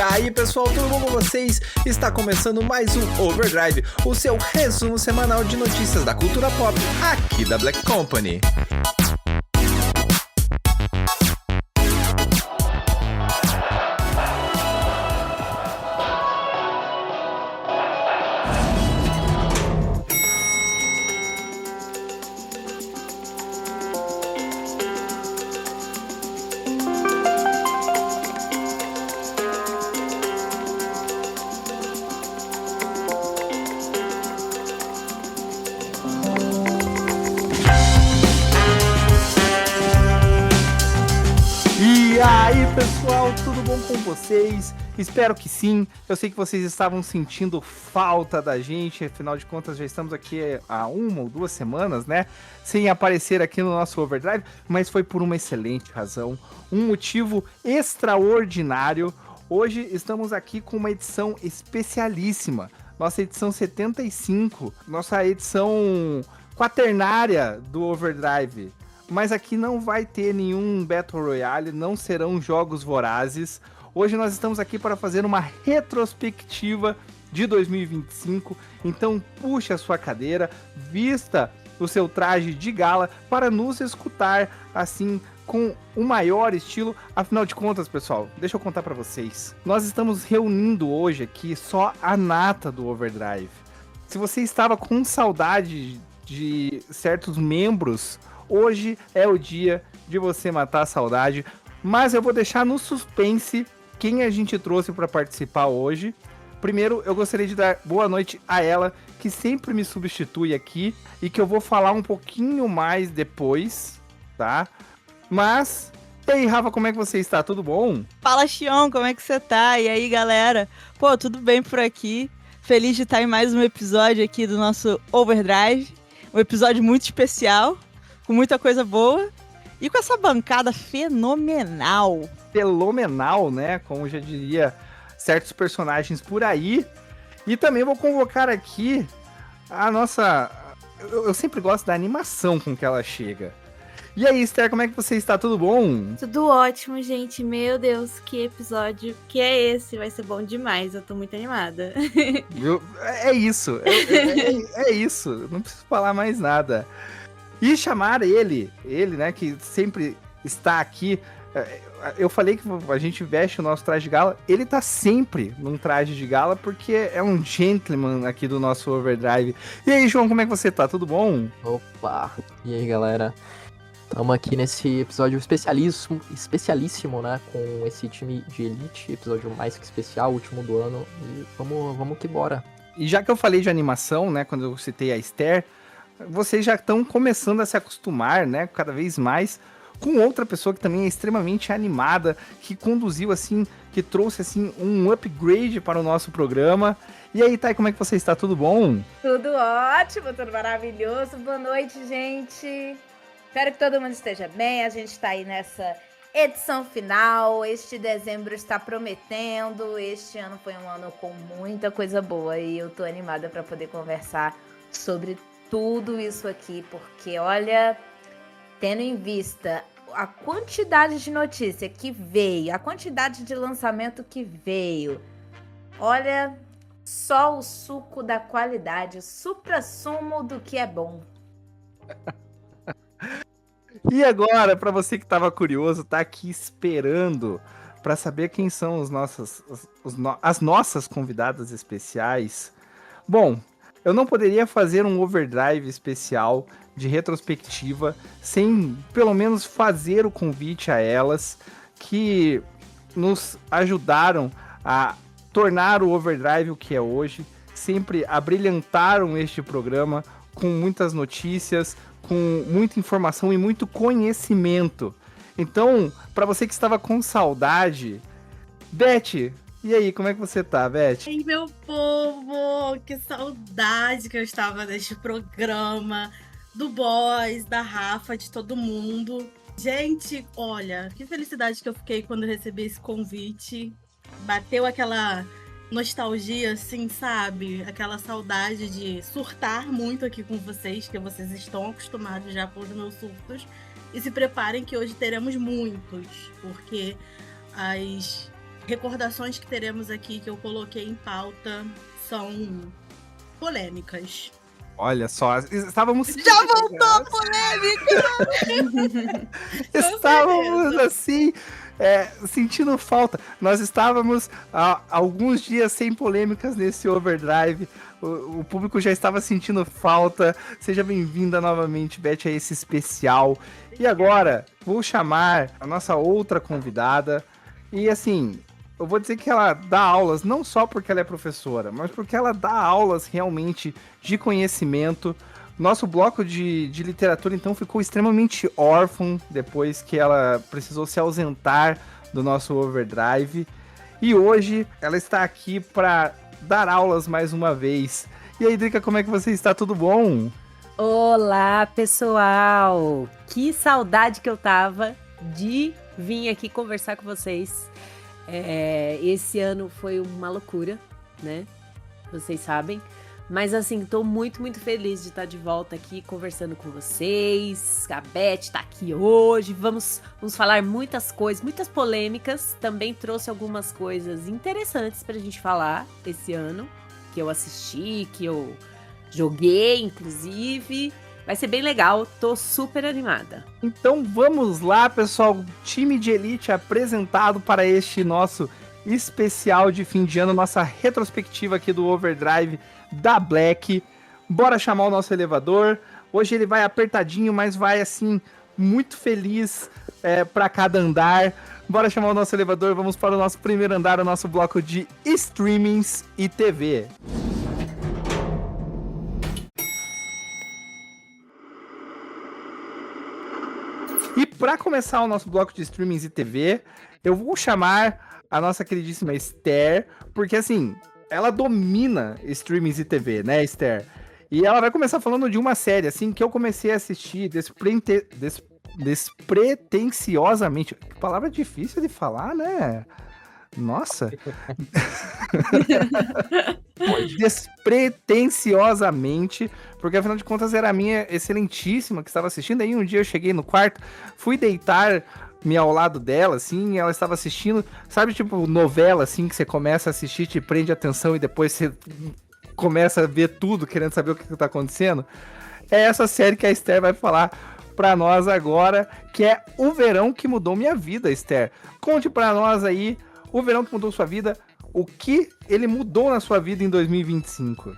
aí pessoal, tudo bom com vocês? Está começando mais um Overdrive, o seu resumo semanal de notícias da cultura pop aqui da Black Company. E aí pessoal, tudo bom com vocês? Espero que sim. Eu sei que vocês estavam sentindo falta da gente, afinal de contas já estamos aqui há 1 ou 2 semanas, né? Sem aparecer aqui no nosso Overdrive, mas foi por uma excelente razão, um motivo extraordinário. Hoje estamos aqui com uma edição especialíssima, nossa edição 75, nossa edição quaternária do Overdrive. Mas aqui não vai ter nenhum Battle Royale, não serão jogos vorazes. Hoje nós estamos aqui para fazer uma retrospectiva de 2025. Então puxe a sua cadeira, vista o seu traje de gala para nos escutar assim com o maior estilo. Afinal de contas, pessoal, deixa eu contar para vocês. Nós estamos reunindo hoje aqui só a nata do Overdrive. Se você estava com saudade de certos membros, hoje é o dia de você matar a saudade, mas eu vou deixar no suspense quem a gente trouxe para participar hoje. Primeiro, eu gostaria de dar boa noite a ela, que sempre me substitui aqui e que eu vou falar um pouquinho mais depois, tá? Mas, e aí, Rafa, como é que você está? Tudo bom? Fala, Xion, como é que você tá? E aí, galera? Pô, tudo bem por aqui? Feliz de estar em mais um episódio aqui do nosso Overdrive. Um episódio muito especial, com muita coisa boa e com essa bancada fenomenal. Fenomenal, né? Como já diria certos personagens por aí. E também vou convocar aqui a nossa... Eu sempre gosto da animação com que ela chega. E aí, Esther, como é que você está? Tudo bom? Tudo ótimo, gente. Meu Deus, que episódio que é esse? Vai ser bom demais. Eu tô muito animada. É isso. É isso. Não preciso falar mais nada. E chamar ele, né, que sempre está aqui. Eu falei que a gente veste o nosso traje de gala. Ele tá sempre num traje de gala porque é um gentleman aqui do nosso Overdrive. E aí, João, como é que você tá? Tudo bom? Opa! E aí, galera? Estamos aqui nesse episódio especialíssimo, né? Com esse time de elite, episódio mais que especial, último do ano. E vamos que bora. E já que eu falei de animação, né? Quando eu citei a Esther, vocês já estão começando a se acostumar, né? Cada vez mais com outra pessoa que também é extremamente animada, que conduziu assim, que trouxe assim um upgrade para o nosso programa. E aí, Thay, como é que você está? Tudo bom? Tudo ótimo, tudo maravilhoso. Boa noite, gente. Espero que todo mundo esteja bem. A gente está aí nessa edição final. Este dezembro está prometendo. Este ano foi um ano com muita coisa boa e eu tô animada para poder conversar sobre tudo isso aqui, porque olha, tendo em vista a quantidade de notícia que veio, a quantidade de lançamento que veio, olha, só o suco da qualidade, o supra-sumo do que é bom. E agora, para você que estava curioso, tá aqui esperando para saber quem são as nossas convidadas especiais. Bom, eu não poderia fazer um Overdrive especial de retrospectiva sem pelo menos fazer o convite a elas que nos ajudaram a tornar o Overdrive o que é hoje, sempre abrilhantaram este programa com muitas notícias, com muita informação e muito conhecimento. Então, para você que estava com saudade, Beth, e aí, como é que você tá, Beth? Ei, meu povo, que saudade que eu estava deste programa, do Boys, da Rafa, de todo mundo. Gente, olha, que felicidade que eu fiquei quando recebi esse convite. Bateu aquela nostalgia, assim, sabe? Aquela saudade de surtar muito aqui com vocês, que vocês estão acostumados já com os meus surtos. E se preparem que hoje teremos muitos, porque as recordações que teremos aqui que eu coloquei em pauta são polêmicas. Olha só, estávamos... Já voltou a polêmica! Estávamos assim, sentindo falta. Nós estávamos há alguns dias sem polêmicas nesse Overdrive. O público já estava sentindo falta. Seja bem-vinda novamente, Beth, a esse especial. E agora, vou chamar a nossa outra convidada. E assim, eu vou dizer que ela dá aulas não só porque ela é professora, mas porque ela dá aulas realmente de conhecimento. Nosso bloco de literatura, então, ficou extremamente órfão depois que ela precisou se ausentar do nosso Overdrive. E hoje ela está aqui para dar aulas mais uma vez. E aí, Drica, como é que você está? Tudo bom? Olá, pessoal! Que saudade que eu tava de vir aqui conversar com vocês. Esse ano foi uma loucura, né? Vocês sabem. Mas assim, tô muito, muito feliz de estar de volta aqui conversando com vocês. A Beth tá aqui hoje. Vamos falar muitas coisas, muitas polêmicas. Também trouxe algumas coisas interessantes pra gente falar esse ano. Que eu assisti, que eu joguei, inclusive. Vai ser bem legal, tô super animada. Então vamos lá, pessoal. Time de Elite apresentado para este nosso especial de fim de ano, nossa retrospectiva aqui do Overdrive da Black. Bora chamar o nosso elevador. Hoje ele vai apertadinho, mas vai assim, muito feliz para cada andar. Bora chamar o nosso elevador, vamos para o nosso primeiro andar, o nosso bloco de streamings e TV. E para começar o nosso bloco de streamings e TV, eu vou chamar a nossa queridíssima Esther, porque assim, ela domina streamings e TV, né, Esther? E ela vai começar falando de uma série, assim, que eu comecei a assistir despretensiosamente. Que palavra difícil de falar, né? Nossa. Despretensiosamente, porque afinal de contas era a minha excelentíssima que estava assistindo. Aí um dia eu cheguei no quarto, fui deitar-me ao lado dela, assim, e ela estava assistindo, sabe, tipo novela, assim, que você começa a assistir, te prende atenção e depois você começa a ver tudo, querendo saber o que está acontecendo. É essa série que a Esther vai falar pra nós agora, que é O Verão que Mudou Minha Vida, Esther. Conte pra nós aí, O Verão que Mudou Sua Vida, o que ele mudou na sua vida em 2025?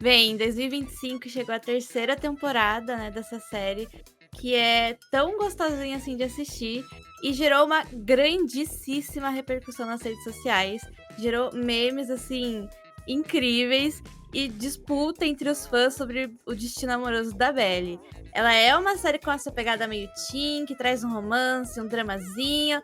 Bem, em 2025 chegou a terceira temporada, né, dessa série, que é tão gostosinha assim de assistir e gerou uma grandíssima repercussão nas redes sociais. Gerou memes, assim, incríveis e disputa entre os fãs sobre o destino amoroso da Belly. Ela é uma série com essa pegada meio teen, que traz um romance, um dramazinho.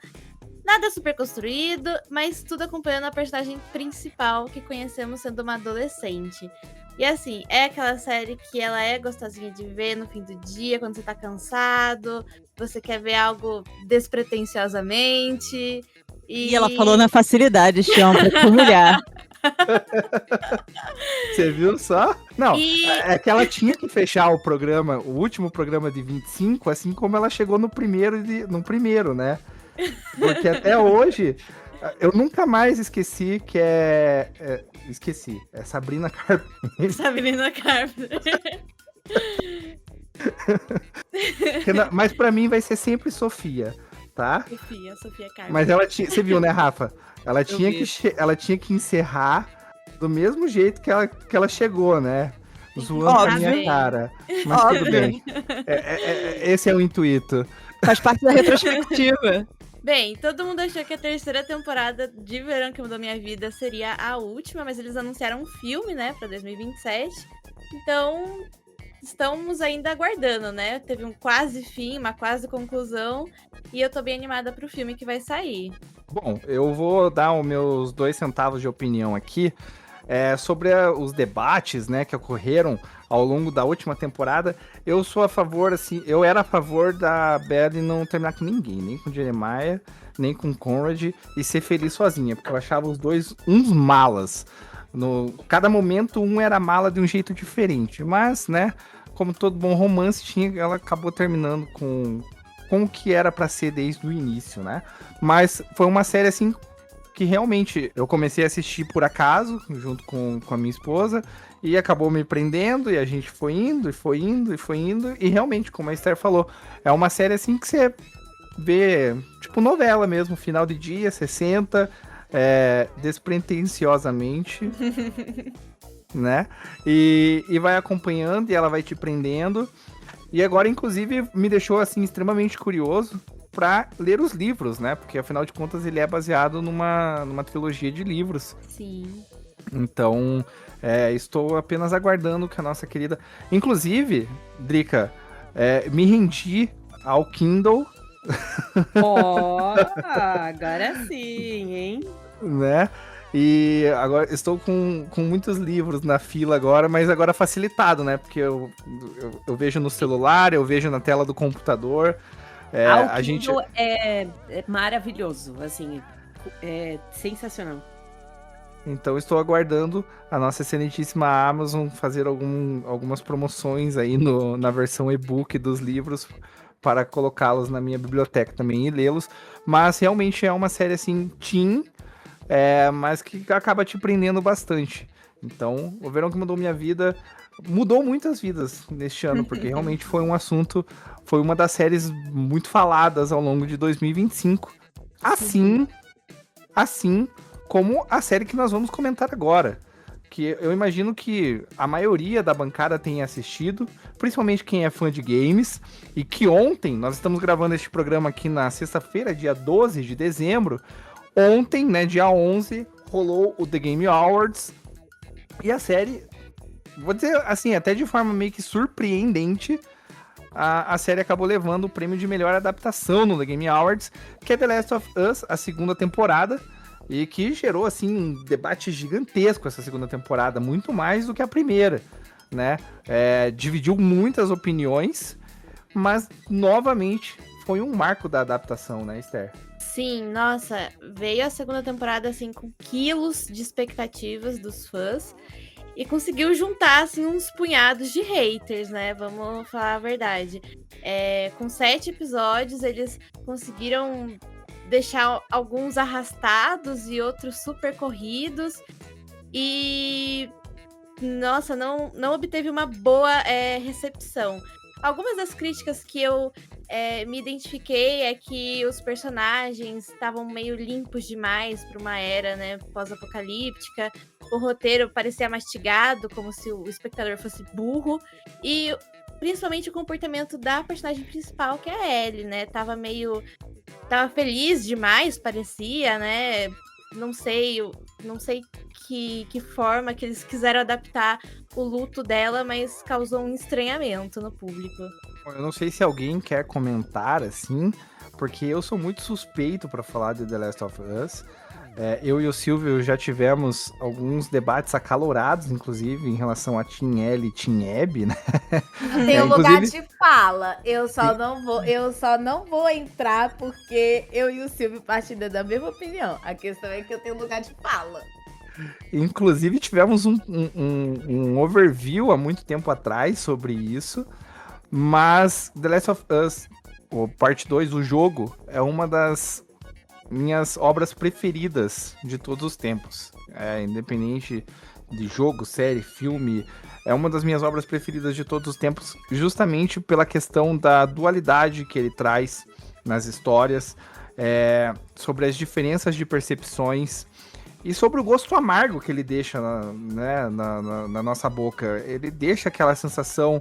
Nada super construído, mas tudo acompanhando a personagem principal que conhecemos sendo uma adolescente. E assim, é aquela série que ela é gostosinha de ver no fim do dia, quando você tá cansado, você quer ver algo despretensiosamente. E ela falou na facilidade, Chão, pra te humilhar. Você viu só? Não, é que ela tinha que fechar o programa, o último programa de 25, assim como ela chegou no primeiro, né? Porque até hoje, eu nunca mais esqueci que esqueci, é Sabrina Carpenter. Sabrina Carpenter. Mas pra mim vai ser sempre Sofia, tá? Sofia Carpenter. Mas ela tinha, você viu, né, Rafa? Ela tinha que encerrar do mesmo jeito que ela chegou, né? Zoando a minha cara. Mas tudo bem. Esse é o intuito. Faz parte da retrospectiva. Bem, todo mundo achou que a terceira temporada de Verão que Mudou Minha Vida seria a última, mas eles anunciaram um filme, né, pra 2027. Então, estamos ainda aguardando, né? Teve um quase fim, uma quase conclusão, e eu tô bem animada pro filme que vai sair. Bom, eu vou dar os meus 2 centavos de opinião aqui sobre os debates, né, que ocorreram ao longo da última temporada. Eu sou a favor, assim, eu era a favor da Belly não terminar com ninguém, nem com Jeremiah, nem com Conrad, e ser feliz sozinha, porque eu achava os dois uns malas. Cada momento um era mala de um jeito diferente, mas, né, como todo bom romance, ela acabou terminando com o que era pra ser desde o início, né? Mas foi uma série, assim, que realmente eu comecei a assistir por acaso, junto com a minha esposa, e acabou me prendendo, e a gente foi indo, e foi indo, e foi indo, e realmente, como a Esther falou, é uma série assim que você vê, tipo novela mesmo, final de dia, 60, despretensiosamente, né? E vai acompanhando, e ela vai te prendendo, e agora, inclusive, me deixou, assim, extremamente curioso pra ler os livros, né? Porque, afinal de contas, ele é baseado numa trilogia de livros. Sim. Então, estou apenas aguardando que a nossa querida... Inclusive, Drica, me rendi ao Kindle, Ó, agora sim, hein? né? E agora estou com muitos livros na fila agora, mas agora facilitado, né? Porque eu vejo no celular, eu vejo na tela do computador. O A gente... Kindle é maravilhoso, assim, é sensacional. Então estou aguardando a nossa excelentíssima Amazon fazer algumas promoções aí na versão e-book dos livros para colocá-los na minha biblioteca também e lê-los. Mas realmente é uma série assim, teen, mas que acaba te prendendo bastante. Então, o Verão que Mudou Minha Vida mudou muitas vidas neste ano, porque realmente foi um assunto, foi uma das séries muito faladas ao longo de 2025. Assim como a série que nós vamos comentar agora, que eu imagino que a maioria da bancada tenha assistido, principalmente quem é fã de games, e que ontem, nós estamos gravando este programa aqui na sexta-feira, dia 12 de dezembro, ontem, né, dia 11, rolou o The Game Awards, e a série, vou dizer assim, até de forma meio que surpreendente, a série acabou levando o prêmio de melhor adaptação no The Game Awards, que é The Last of Us, a segunda temporada, e que gerou, assim, um debate gigantesco essa segunda temporada, muito mais do que a primeira, né? Dividiu muitas opiniões, mas, novamente, foi um marco da adaptação, né, Esther? Sim, nossa, veio a segunda temporada, assim, com quilos de expectativas dos fãs e conseguiu juntar, assim, uns punhados de haters, né? Vamos falar a verdade. Com 7 episódios, eles conseguiram deixar alguns arrastados e outros super corridos. E, nossa, não obteve uma boa recepção. Algumas das críticas que eu me identifiquei é que os personagens estavam meio limpos demais para uma era, né, pós-apocalíptica. O roteiro parecia mastigado, como se o espectador fosse burro. E principalmente o comportamento da personagem principal, que é a Ellie, né? Tava feliz demais, parecia, né? Não sei que forma que eles quiseram adaptar o luto dela, mas causou um estranhamento no público. Eu não sei se alguém quer comentar, assim, porque eu sou muito suspeito para falar de The Last of Us. Eu e o Silvio já tivemos alguns debates acalorados, inclusive, em relação a Team Ellie e Team Abby, né? Tem um lugar de fala. Eu só não vou entrar porque eu e o Silvio partilham da mesma opinião. A questão é que eu tenho lugar de fala. Inclusive, tivemos um overview há muito tempo atrás sobre isso, mas The Last of Us, o parte 2, o jogo, é uma das minhas obras preferidas de todos os tempos. Independente de jogo, série, filme, é uma das minhas obras preferidas de todos os tempos, justamente pela questão da dualidade que ele traz nas histórias, sobre as diferenças de percepções e sobre o gosto amargo que ele deixa na nossa boca. Ele deixa aquela sensação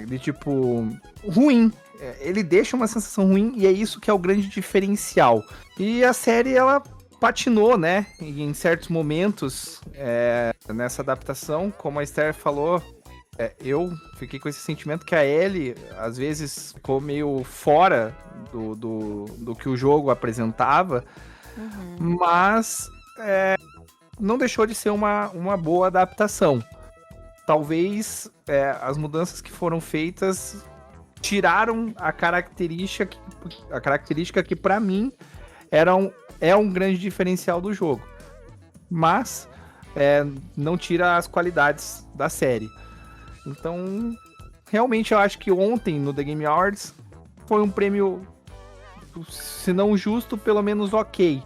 de tipo ruim. Ele deixa uma sensação ruim e é isso que é o grande diferencial. E a série, ela patinou, né, em certos momentos nessa adaptação. Como a Esther falou, eu fiquei com esse sentimento que a Ellie, às vezes, ficou meio fora do que o jogo apresentava, mas não deixou de ser uma boa adaptação. Talvez as mudanças que foram feitas tiraram a característica que para mim é um grande diferencial do jogo, mas não tira as qualidades da série. Então, realmente eu acho que ontem no The Game Awards foi um prêmio, se não justo, pelo menos ok,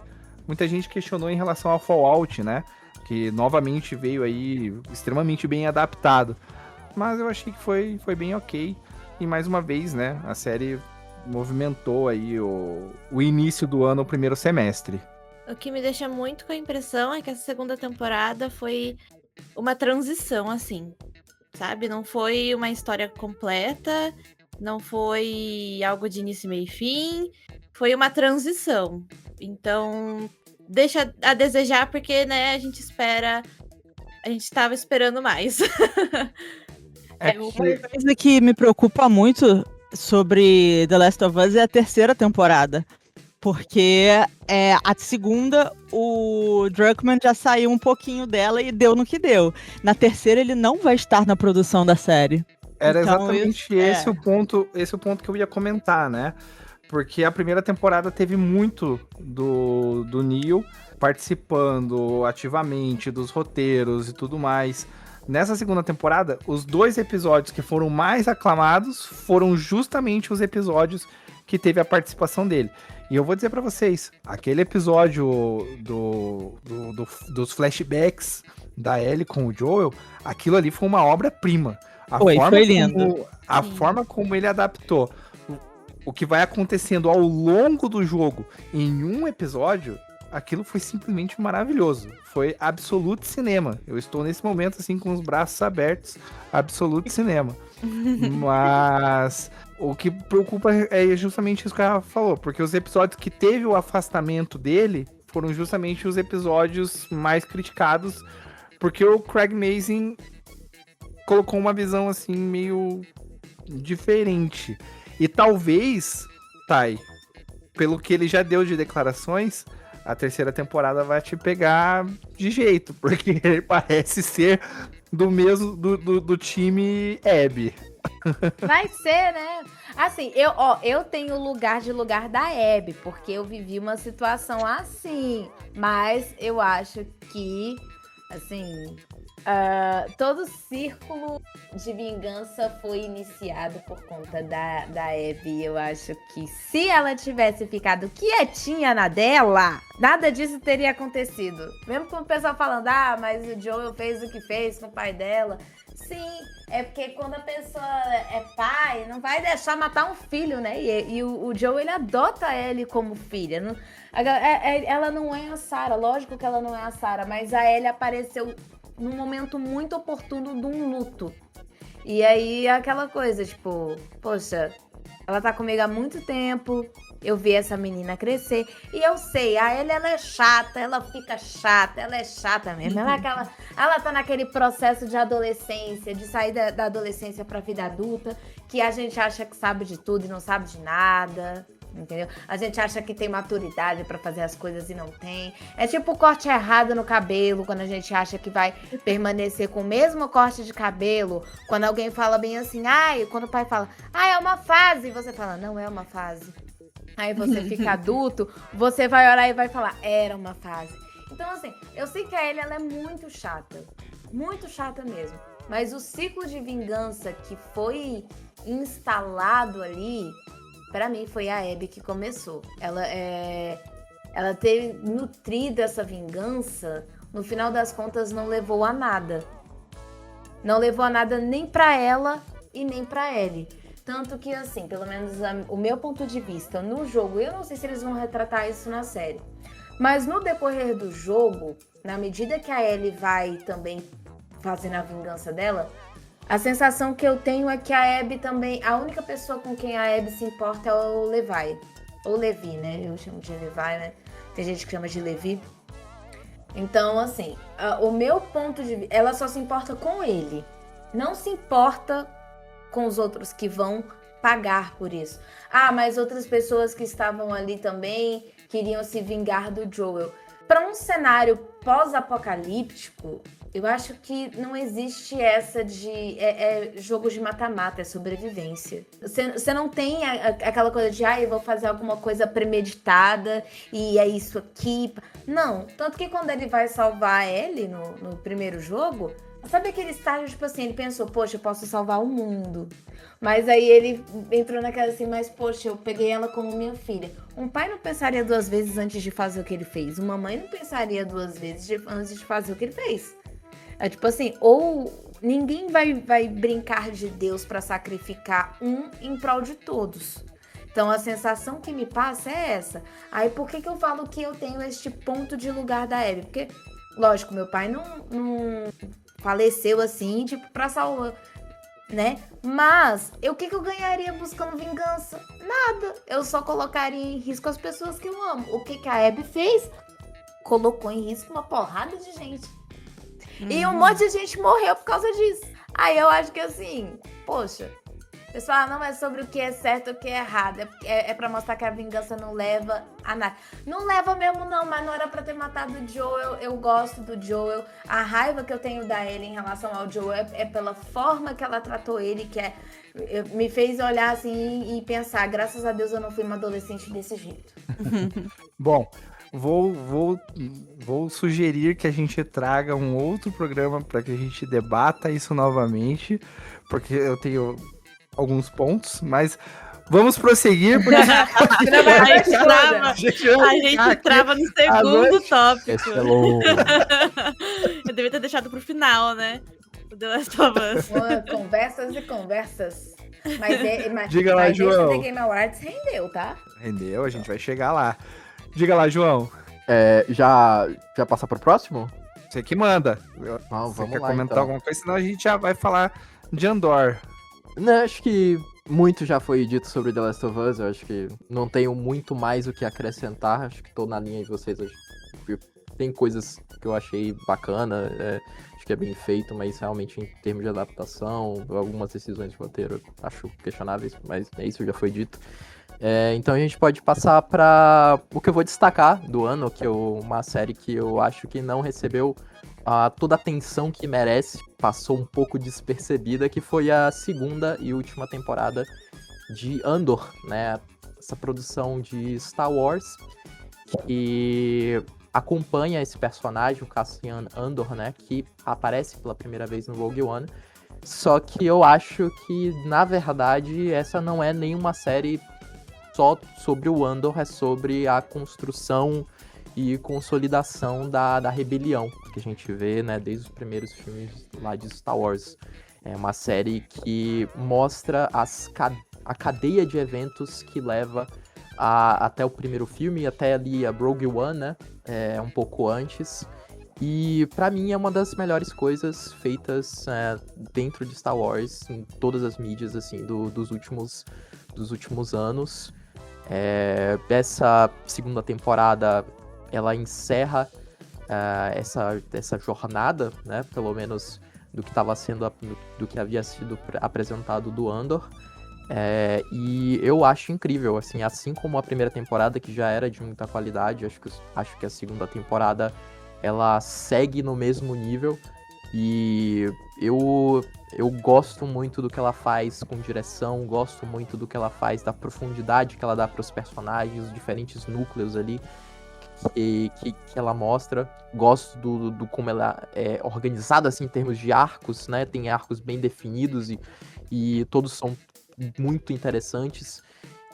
muita gente questionou em relação ao Fallout, né? Que novamente veio aí extremamente bem adaptado. Mas eu achei que foi bem ok. E mais uma vez, né? A série movimentou aí o início do ano, o primeiro semestre. O que me deixa muito com a impressão é que essa segunda temporada foi uma transição, assim, sabe? Não foi uma história completa, não foi algo de início, meio e fim, foi uma transição. Então, deixa a desejar porque, né, a gente tava esperando mais. Uma coisa que me preocupa muito sobre The Last of Us é a terceira temporada. Porque a segunda, o Druckmann já saiu um pouquinho dela e deu no que deu. Na terceira, ele não vai estar na produção da série. Era Então, exatamente esse o ponto que eu ia comentar, né? Porque a primeira temporada teve muito do Neil participando ativamente dos roteiros e tudo mais. Nessa segunda temporada, os 2 episódios que foram mais aclamados foram justamente os episódios que teve a participação dele. E eu vou dizer pra vocês, aquele episódio dos flashbacks da Ellie com o Joel, aquilo ali foi uma obra-prima. Foi lindo. A forma como ele adaptou o que vai acontecendo ao longo do jogo em um episódio, aquilo foi simplesmente maravilhoso. Foi absoluto cinema. Eu estou nesse momento assim com os braços abertos, absoluto cinema. Mas o que preocupa é justamente isso que ela falou, porque os episódios que teve o afastamento dele foram justamente os episódios mais criticados, porque o Craig Mazin colocou uma visão assim meio diferente. E talvez, Thay, pelo que ele já deu de declarações, a terceira temporada vai te pegar de jeito, porque ele parece ser do mesmo do time Abby. Vai ser, né? Assim, eu tenho lugar da Abby, porque eu vivi uma situação assim. Mas eu acho que, assim, todo círculo de vingança foi iniciado por conta da Abby. Eu acho que se ela tivesse ficado quietinha na dela, nada disso teria acontecido. Mesmo com o pessoal falando, mas o Joel fez o que fez com o pai dela. Sim, é porque quando a pessoa é pai, não vai deixar matar um filho, né? E o Joel, ele adota ele como filha. Ela não é a Sarah, lógico que ela não é a Sarah, mas a Ellie apareceu num momento muito oportuno de um luto. E aí, aquela coisa, tipo, poxa, ela tá comigo há muito tempo, eu vi essa menina crescer, e eu sei, a Ellie, ela é chata, ela fica chata, ela é chata mesmo. Ela tá naquele processo de adolescência, de sair da adolescência pra vida adulta, que a gente acha que sabe de tudo e não sabe de nada. Entendeu? A gente acha que tem maturidade pra fazer as coisas e não tem. É tipo o corte errado no cabelo, quando a gente acha que vai permanecer com o mesmo corte de cabelo. Quando alguém fala bem assim, quando o pai fala, é uma fase, você fala, não é uma fase. Aí você fica adulto, você vai olhar e vai falar, era uma fase. Então assim, eu sei que a Ellie, ela é muito chata mesmo. Mas o ciclo de vingança que foi instalado ali, pra mim, foi a Abby que começou. Ela ter nutrido essa vingança, no final das contas, não levou a nada. Não levou a nada nem pra ela e nem pra Ellie. Tanto que, assim, pelo menos o meu ponto de vista no jogo, eu não sei se eles vão retratar isso na série, mas no decorrer do jogo, na medida que a Ellie vai também fazendo a vingança dela, a sensação que eu tenho é que a Abby também... A única pessoa com quem a Abby se importa é o Levi. Ou Levi, né? Eu chamo de Levi, né? Tem gente que chama de Levi. Então, assim, o meu ponto de vista... Ela só se importa com ele. Não se importa com os outros que vão pagar por isso. Mas outras pessoas que estavam ali também queriam se vingar do Joel. Para um cenário pós-apocalíptico, eu acho que não existe essa de... jogo de mata-mata, é sobrevivência. Você não tem aquela coisa de, eu vou fazer alguma coisa premeditada e é isso aqui. Não, tanto que quando ele vai salvar a Ellie no primeiro jogo, Sabe aquele estágio, tipo assim, ele pensou, poxa, eu posso salvar o mundo. Mas aí ele entrou naquela assim, mas poxa, eu peguei ela como minha filha. Um pai não pensaria 2 vezes antes de fazer o que ele fez. Uma mãe não pensaria 2 vezes antes de fazer o que ele fez. É tipo assim, ou ninguém vai brincar de Deus pra sacrificar um em prol de todos. Então a sensação que me passa é essa. Aí por que eu falo que eu tenho este ponto de lugar da Abby? Porque, lógico, meu pai não faleceu assim, tipo, pra salvar, né? Mas o que eu ganharia buscando vingança? Nada. Eu só colocaria em risco as pessoas que eu amo. O que a Abby fez? Colocou em risco uma porrada de gente. E um monte de gente morreu por causa disso. Aí eu acho que assim, poxa, pessoal, não é sobre o que é certo ou o que é errado. É pra mostrar que a vingança não leva a nada. Não leva mesmo não, mas não era pra ter matado o Joel. Eu gosto do Joel. A raiva que eu tenho da Ellie em relação ao Joel é pela forma que ela tratou ele, que me fez olhar assim e pensar, graças a Deus eu não fui uma adolescente desse jeito. Bom, vou sugerir que a gente traga um outro programa para que a gente debata isso novamente, porque eu tenho alguns pontos, mas vamos prosseguir, porque A gente trava no segundo tópico. Esse é louco. Eu devia ter deixado pro final, né? O The Last of Us. Conversas e conversas. Mas Diga lá, João. esse The Game Awards rendeu, tá? Rendeu, a gente vai chegar lá. Diga lá, João. Já passar pro próximo? Você que manda. Vamos Você quer lá, comentar então. alguma coisa? Senão a gente já vai falar de Andor. Não, acho que muito já foi dito sobre The Last of Us. Eu acho que não tenho muito mais o que acrescentar. Acho que tô na linha de vocês. Acho que tem coisas que eu achei bacana. Acho que é bem feito, mas realmente em termos de adaptação, algumas decisões de roteiro eu acho questionáveis, mas isso já foi dito. Então a gente pode passar para o que eu vou destacar do ano, que é uma série que eu acho que não recebeu toda a atenção que merece, passou um pouco despercebida, que foi a 2ª e última temporada de Andor, né? Essa produção de Star Wars, que acompanha esse personagem, o Cassian Andor, né? Que aparece pela primeira vez no Rogue One. Só que eu acho que, na verdade, essa não é nenhuma série só sobre o Andor, é sobre a construção e consolidação da rebelião que a gente vê, né, desde os primeiros filmes lá de Star Wars. É uma série que mostra a cadeia de eventos que leva até o primeiro filme, até ali a Rogue One, né, um pouco antes. E pra mim é uma das melhores coisas feitas dentro de Star Wars, em todas as mídias assim, dos últimos anos. Essa 2ª temporada ela encerra essa jornada, né, pelo menos do que havia sido apresentado do Andor. E eu acho incrível, assim como a primeira temporada, que já era de muita qualidade, acho que a 2ª temporada ela segue no mesmo nível. E eu gosto muito do que ela faz com direção, gosto muito do que ela faz, da profundidade que ela dá para os personagens, os diferentes núcleos ali que ela mostra. Gosto do como ela é organizada assim, em termos de arcos, né? Tem arcos bem definidos e todos são muito interessantes.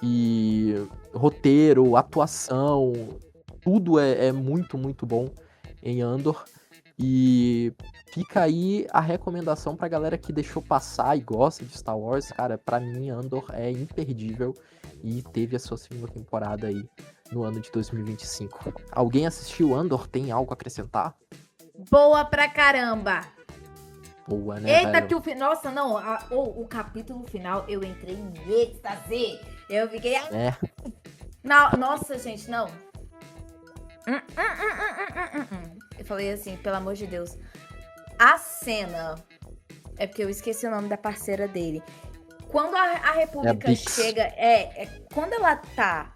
E roteiro, atuação, tudo é muito, muito bom em Andor. E fica aí a recomendação pra galera que deixou passar e gosta de Star Wars. Cara, pra mim Andor é imperdível e teve a sua 2ª temporada aí no ano de 2025. Alguém assistiu Andor? Tem algo a acrescentar? Boa pra caramba! Boa, né, Eita, velho? que o final... Nossa, não, o capítulo final eu entrei em êxtase. Eu fiquei... Não, nossa, gente, não. Eu falei assim, pelo amor de Deus. A cena... É porque eu esqueci o nome da parceira dele. Quando a República chega... Quando ela tá...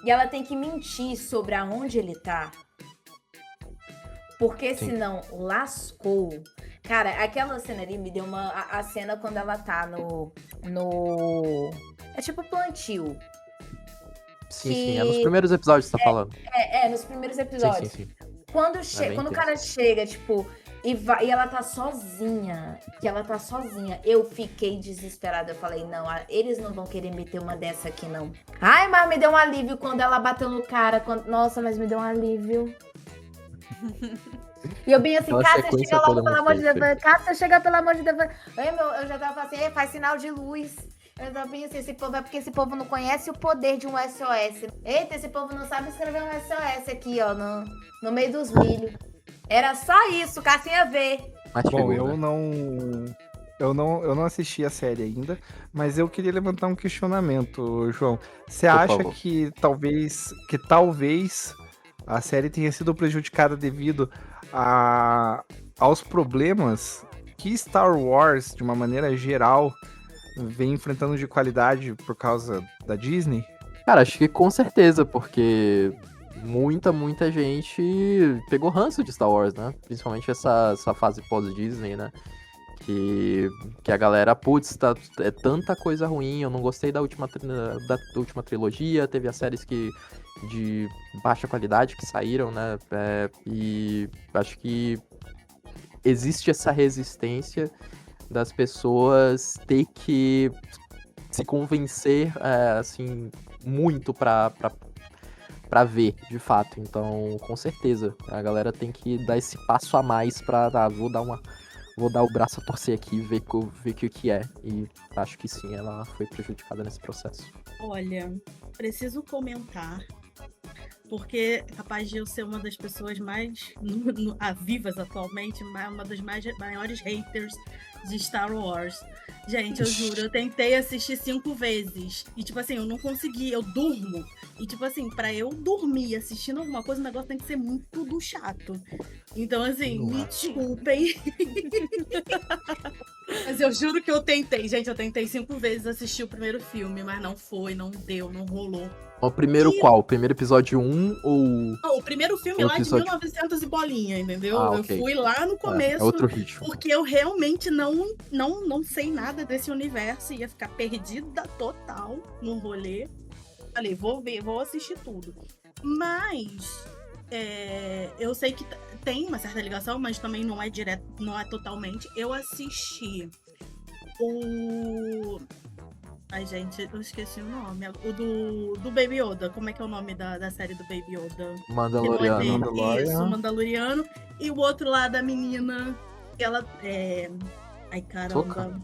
E ela tem que mentir sobre aonde ele tá. Porque senão lascou. Cara, aquela cena ali me deu a cena quando ela tá no... É tipo plantio. Sim, é nos primeiros episódios que você tá falando. Nos primeiros episódios. Sim. Quando bem o cara chega, tipo, E ela tá sozinha. Eu fiquei desesperada. Eu falei, não, eles não vão querer meter uma dessa aqui, não. Ai, mas me deu um alívio quando ela bateu no cara. Nossa, mas me deu um alívio. E eu bem assim, Cássia, chega logo, pelo amor de Deus. Cássia, chega, pelo amor de Deus. Eu já tava assim, faz sinal de luz. Eu tava bem assim, esse povo é porque esse povo não conhece o poder de um SOS. Eita, esse povo não sabe escrever um SOS aqui, ó, no meio dos milhos. Era só isso, Cássia ia ver. Mas Bom, chegou, eu né? não assisti a série ainda, mas eu queria levantar um questionamento, João. Você Por acha favor. que talvez a série tenha sido prejudicada devido aos problemas que Star Wars, de uma maneira geral, vem enfrentando de qualidade por causa da Disney? Cara, acho que com certeza, porque muita gente pegou ranço de Star Wars, né? Principalmente essa fase pós-Disney, né? Que a galera, putz, é tanta coisa ruim, eu não gostei da última trilogia, teve as séries de baixa qualidade que saíram, né? E acho que existe essa resistência das pessoas ter que se convencer, assim, muito pra ver, de fato. Então, com certeza, a galera tem que dar esse passo a mais pra, vou dar o braço a torcer aqui e ver o que é. E acho que sim, ela foi prejudicada nesse processo. Olha, preciso comentar, porque é capaz de eu ser uma das pessoas mais vivas atualmente, uma das maiores haters de Star Wars. Gente, eu juro, eu tentei assistir 5 vezes. E, tipo assim, eu não consegui, eu durmo. E, tipo assim, pra eu dormir assistindo alguma coisa, o negócio tem que ser muito do chato. Então, assim, me desculpem. Mas eu juro que eu tentei. Gente, eu tentei 5 vezes assistir o primeiro filme, mas não foi, não deu, não rolou. O primeiro qual? O primeiro episódio 1 ou... Não, o primeiro filme é lá de 1900 e bolinha, entendeu? Ok. Eu fui lá no começo, É outro ritmo. porque eu realmente não sei nada desse universo, ia ficar perdida total no rolê. Falei, vou assistir tudo. Mas eu sei que tem uma certa ligação, mas também não é direto, não é totalmente. Eu assisti o... Ai, gente, eu esqueci o nome. O do Baby Yoda. Como é que é o nome da série do Baby Yoda? Mandaloriano. Isso, Mandaloriano. E o outro lá da menina, que ela Ai, caramba. Soca?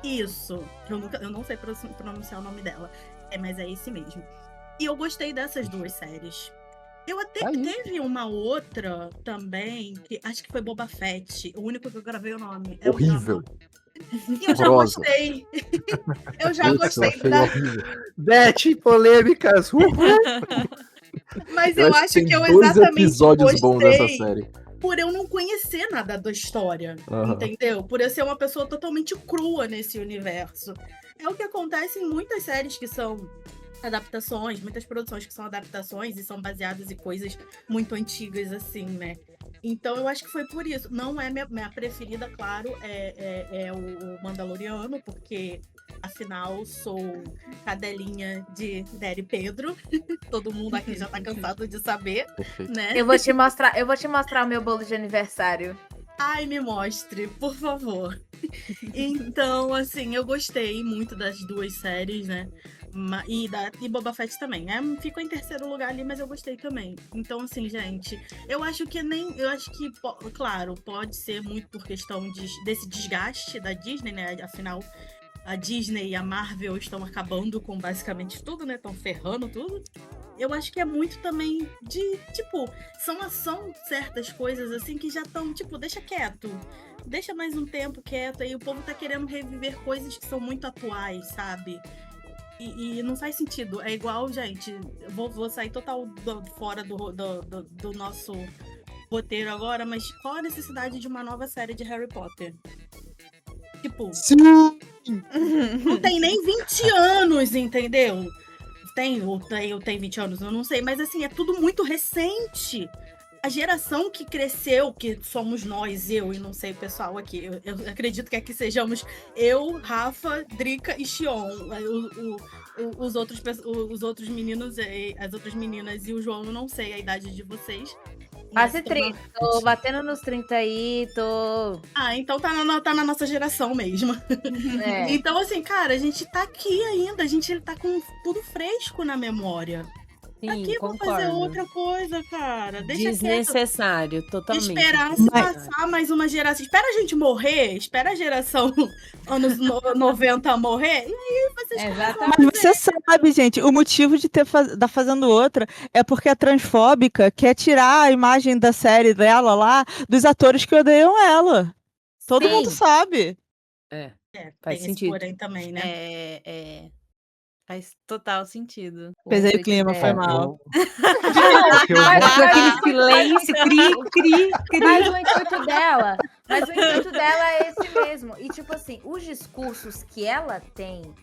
Isso. Eu não sei pronunciar o nome dela. Mas é esse mesmo. E eu gostei dessas 2 séries. Eu até teve uma outra também, que acho que foi Boba Fett. O único que eu gravei o nome. Horrível. E eu já gostei. Eu já gostei. Beth, polêmicas! Mas eu acho que eu dois exatamente episódios bons dessa gostei série. por eu não conhecer nada da história, entendeu? Por eu ser uma pessoa totalmente crua nesse universo. É o que acontece em muitas séries que são adaptações, muitas produções que são adaptações e são baseadas em coisas muito antigas, assim, né? Então eu acho que foi por isso. Não é minha preferida, claro, é o Mandaloriano, porque afinal sou cadelinha de Daddy Pedro. Todo mundo aqui já tá cansado de saber, né? Eu vou te mostrar o meu bolo de aniversário. Ai, me mostre, por favor. Então, assim, eu gostei muito das 2 séries, né? E Boba Fett também, né? Ficou em terceiro lugar ali, mas eu gostei também. Então, assim, gente, eu acho que, claro, pode ser muito por questão desse desgaste da Disney, né? Afinal, a Disney e a Marvel estão acabando com basicamente tudo, né? Estão ferrando tudo. Eu acho que é muito também de, tipo, são certas coisas, assim, que já estão, tipo, deixa quieto. Deixa mais um tempo quieto. Aí o povo tá querendo reviver coisas que são muito atuais, sabe? E não faz sentido. É igual, gente, vou sair total fora do nosso roteiro agora, mas qual a necessidade de uma nova série de Harry Potter? Tipo, sim! Não tem nem 20 anos, entendeu? Tem 20 anos, eu não sei, mas assim, é tudo muito recente. A geração que cresceu, que somos nós, eu e não sei o pessoal aqui, eu acredito que aqui sejamos eu, Rafa, Drica e Xion. Os outros meninos, as outras meninas e o João, eu não sei a idade de vocês. Quase 30. Tô batendo nos 30 aí, tô... Ah, então tá na nossa geração mesmo. É. Então, assim, cara, a gente tá aqui ainda, a gente tá com tudo fresco na memória. Sim, Aqui vou concordo. fazer outra coisa, cara. Deixa quieto. Desnecessário, totalmente. Esperar se passar mais uma geração. Espera a gente morrer, espera a geração anos 90 morrer, e aí vocês Exatamente. Mas você sabe, gente, o motivo de tá fazendo outra é porque a transfóbica quer tirar a imagem da série dela lá dos atores que odeiam ela. Todo Sim. mundo sabe. Faz tem sentido. esse porém também, né? Faz total sentido. Pesei o Switch clima, foi dela. mal. Eu vou- Mas- Com aquele silêncio, cri. Mas o intuito dela é esse mesmo. E tipo assim, os discursos que ela tem,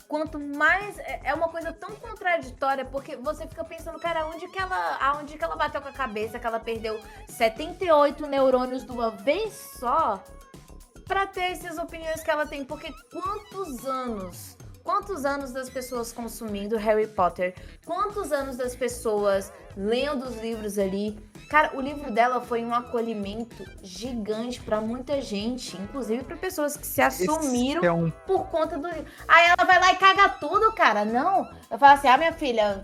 quanto mais é uma coisa tão contraditória, porque você fica pensando, cara, aonde que ela bateu com a cabeça, que ela perdeu 78 neurônios de uma vez só pra ter essas opiniões que ela tem, porque Quantos anos das pessoas consumindo Harry Potter? Quantos anos das pessoas lendo os livros ali? Cara, o livro dela foi um acolhimento gigante pra muita gente, inclusive pra pessoas que se assumiram Esse é um por conta do livro. Aí ela vai lá e caga tudo, cara. Não. Eu falo assim, minha filha,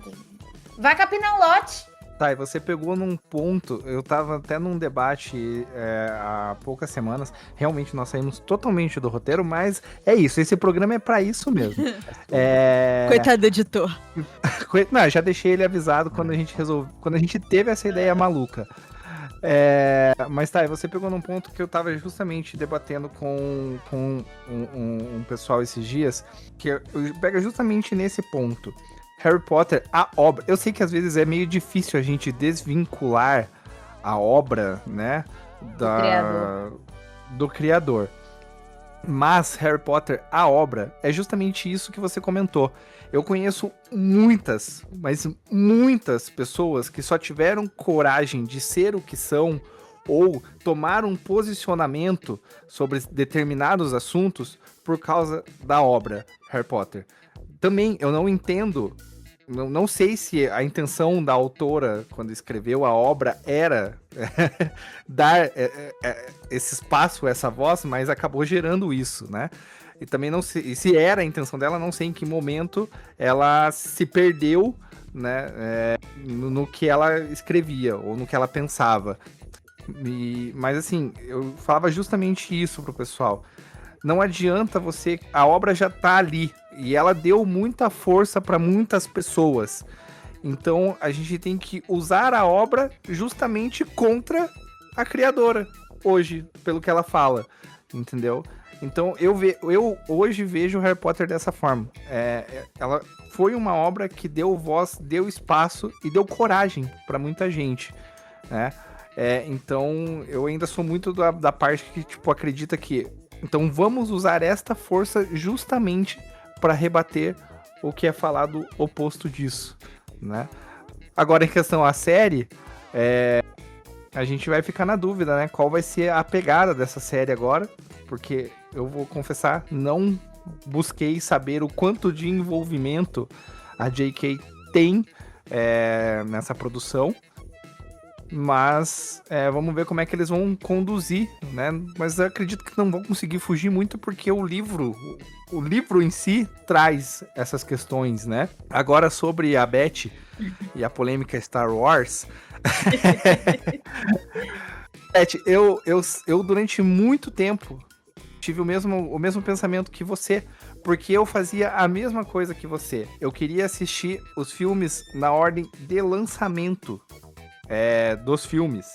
vai capinar um lote. Tá, e você pegou num ponto, eu tava até num debate há poucas semanas, realmente nós saímos totalmente do roteiro, mas é isso, esse programa é pra isso mesmo. Coitado do editor. Não, já deixei ele avisado quando a gente teve essa ideia maluca. Mas tá, e você pegou num ponto que eu tava justamente debatendo com um pessoal esses dias, que pega justamente nesse ponto. Harry Potter, a obra. Eu sei que às vezes é meio difícil a gente desvincular a obra, né, do criador. Mas Harry Potter, a obra, é justamente isso que você comentou. Eu conheço muitas, mas muitas pessoas que só tiveram coragem de ser o que são ou tomar um posicionamento sobre determinados assuntos por causa da obra Harry Potter. Também eu não entendo, não sei se a intenção da autora quando escreveu a obra era dar esse espaço, essa voz, mas acabou gerando isso, né? E também não sei se era a intenção dela, não sei em que momento ela se perdeu, né, no que ela escrevia ou no que ela pensava. Mas assim, eu falava justamente isso pro pessoal. Não adianta a obra já tá ali e ela deu muita força para muitas pessoas. Então a gente tem que usar a obra justamente contra a criadora hoje, pelo que ela fala, entendeu? Então eu hoje vejo Harry Potter dessa forma. Ela foi uma obra que deu voz, deu espaço e deu coragem para muita gente, né? Então eu ainda sou muito da parte que tipo acredita que então vamos usar esta força justamente para rebater o que é falado oposto disso, né? Agora em questão à série, a gente vai ficar na dúvida, né? Qual vai ser a pegada dessa série agora, porque eu vou confessar, não busquei saber o quanto de envolvimento a J.K. tem nessa produção. Mas vamos ver como é que eles vão conduzir, né? Mas eu acredito que não vão conseguir fugir muito porque o livro em si traz essas questões, né? Agora sobre a Beth e a polêmica Star Wars. Beth, eu durante muito tempo tive o mesmo pensamento que você, porque eu fazia a mesma coisa que você. Eu queria assistir os filmes na ordem de lançamento dos filmes.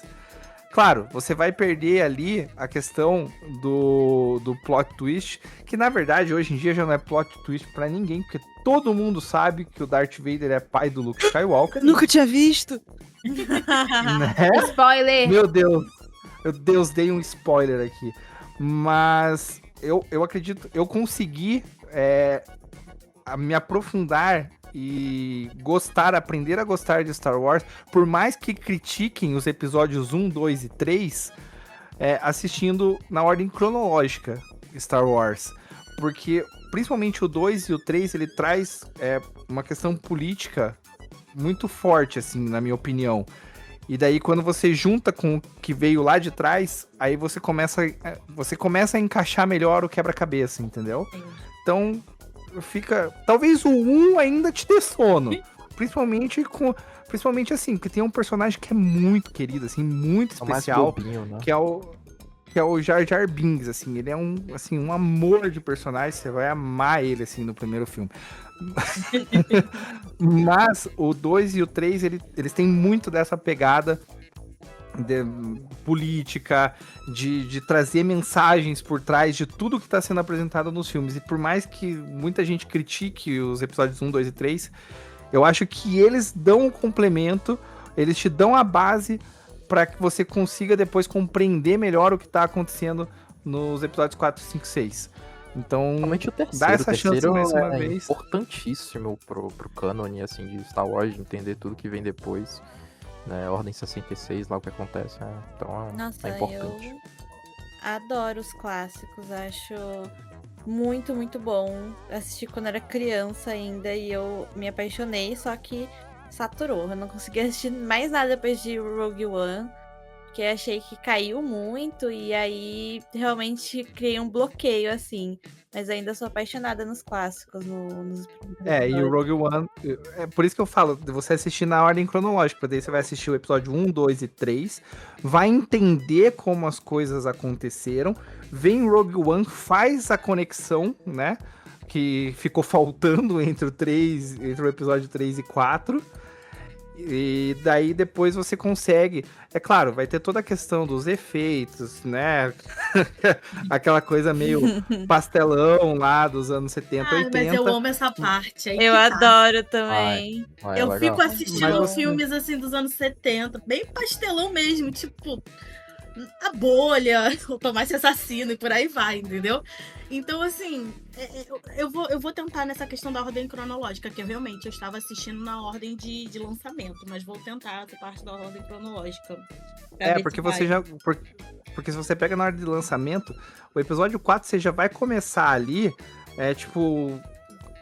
Claro, você vai perder ali a questão do plot twist, que na verdade hoje em dia já não é plot twist pra ninguém, porque todo mundo sabe que o Darth Vader é pai do Luke Skywalker. Nunca tinha visto. Né? Spoiler! Meu Deus, dei um spoiler aqui. Mas eu acredito, eu consegui me aprofundar e aprender a gostar de Star Wars, por mais que critiquem os episódios 1, 2 e 3, assistindo na ordem cronológica Star Wars, porque principalmente o 2 e o 3, ele traz uma questão política muito forte, assim, na minha opinião, E daí, quando você junta com o que veio lá de trás, aí você começa a encaixar melhor o quebra-cabeça, entendeu? Então, fica... Talvez o 1 ainda te dê sono. Principalmente assim, porque tem um personagem que é muito querido, assim, muito especial, bobinho, né? que é o Jar Jar Binks, assim. Ele é um amor de personagem, você vai amar ele, assim, no primeiro filme. Mas o 2 e o 3, eles têm muito dessa pegada de política, de trazer mensagens por trás de tudo que está sendo apresentado nos filmes. E por mais que muita gente critique os episódios 1, 2 e 3, eu acho que eles dão um complemento, eles te dão a base para que você consiga depois compreender melhor o que está acontecendo nos episódios 4, 5 e 6. Então, Realmente o terceiro. dá essa chance mais uma é vez. importantíssimo pro cânone, assim, de Star Wars, de entender tudo que vem depois. Né? Ordem 66, lá o que acontece. Né? Então, Nossa, é importante. eu adoro os clássicos, acho muito, muito bom. Assisti quando era criança ainda e eu me apaixonei, só que saturou. Eu não consegui assistir mais nada depois de Rogue One, porque achei que caiu muito e aí realmente criei um bloqueio, assim. Mas ainda sou apaixonada nos clássicos, nos E o Rogue One, é por isso que eu falo, de você assistir na ordem cronológica, daí você vai assistir o episódio 1, 2 e 3, vai entender como as coisas aconteceram, vem Rogue One, faz a conexão, né, que ficou faltando entre o episódio 3 e 4, e daí depois você consegue, é claro, vai ter toda a questão dos efeitos, né, aquela coisa meio pastelão lá dos anos 70, 80. Mas eu amo essa parte. Aí Eu que tá. adoro também. É Eu legal. fico assistindo Mas- filmes assim dos anos 70, bem pastelão mesmo, tipo A Bolha, o Tomás Assassino e por aí vai, entendeu? Então, assim, eu vou tentar nessa questão da ordem cronológica, que eu estava assistindo na ordem de lançamento, mas vou tentar essa parte da ordem cronológica. pra ver Porque se você vai. já. Porque se você pega na hora de lançamento, o episódio 4 você já vai começar ali, tipo,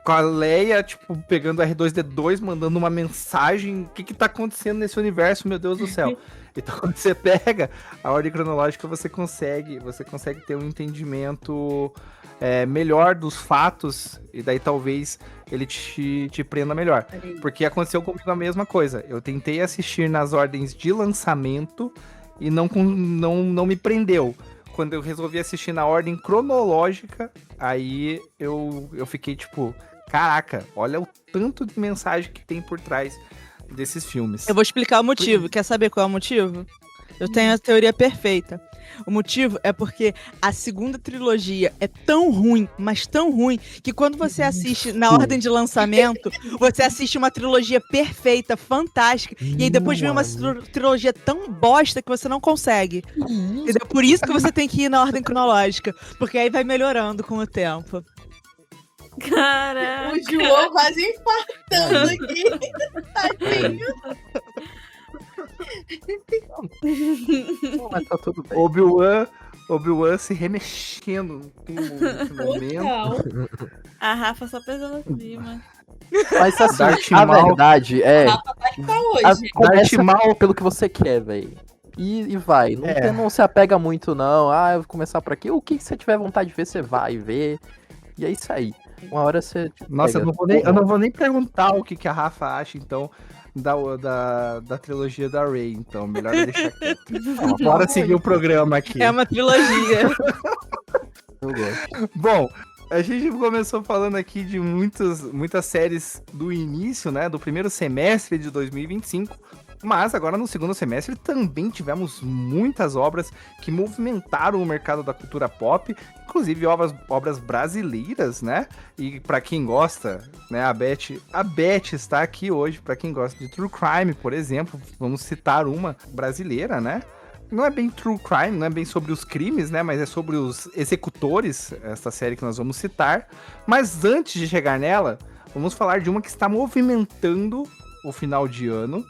com a Leia, tipo, pegando R2D2, mandando uma mensagem. O que tá acontecendo nesse universo, meu Deus do céu? Então, quando você pega a ordem cronológica, você consegue ter um entendimento melhor dos fatos, e daí talvez ele te prenda melhor. Porque aconteceu comigo a mesma coisa. Eu tentei assistir nas ordens de lançamento e não me prendeu. Quando eu resolvi assistir na ordem cronológica, aí eu fiquei tipo, caraca, olha o tanto de mensagem que tem por trás desses filmes. Eu vou explicar o motivo. Quer saber qual é o motivo? Eu tenho a teoria perfeita. O motivo é porque a segunda trilogia é tão ruim, mas tão ruim, que quando você assiste na ordem de lançamento, você assiste uma trilogia perfeita, fantástica, e aí depois vem uma trilogia tão bosta que você não consegue. Entendeu? Por isso que você tem que ir na ordem cronológica, porque aí vai melhorando com o tempo. Caraca. O João quase infartando aqui. Tadinho. Não, mas tá tudo bem. Obi-Wan se remexendo nesse momento. Total. A Rafa só pesando acima. Mas assim, Darth a Maul. verdade é. Rafa tá aqui pra hoje. Começa mal pelo que você quer, velho. E vai. Não se apega muito, não. Ah, eu vou começar por aqui. O que você tiver vontade de ver, você vai ver. E é isso aí. Uma hora você. Nossa, pega. eu não vou nem perguntar o que a Rafa acha, então, da trilogia da Rey, então, melhor eu deixar quieto. Bora seguir o programa aqui. É uma trilogia. Eu gosto. Bom, a gente começou falando aqui de muitas séries do início, né, do primeiro semestre de 2025, mas agora no segundo semestre também tivemos muitas obras que movimentaram o mercado da cultura pop, inclusive obras brasileiras, né? E pra quem gosta, né, a Beth está aqui hoje, pra quem gosta de True Crime, por exemplo, vamos citar uma brasileira, né? Não é bem true crime, não é bem sobre os crimes, né? Mas é sobre os executores, essa série que nós vamos citar. Mas antes de chegar nela, vamos falar de uma que está movimentando o final de ano.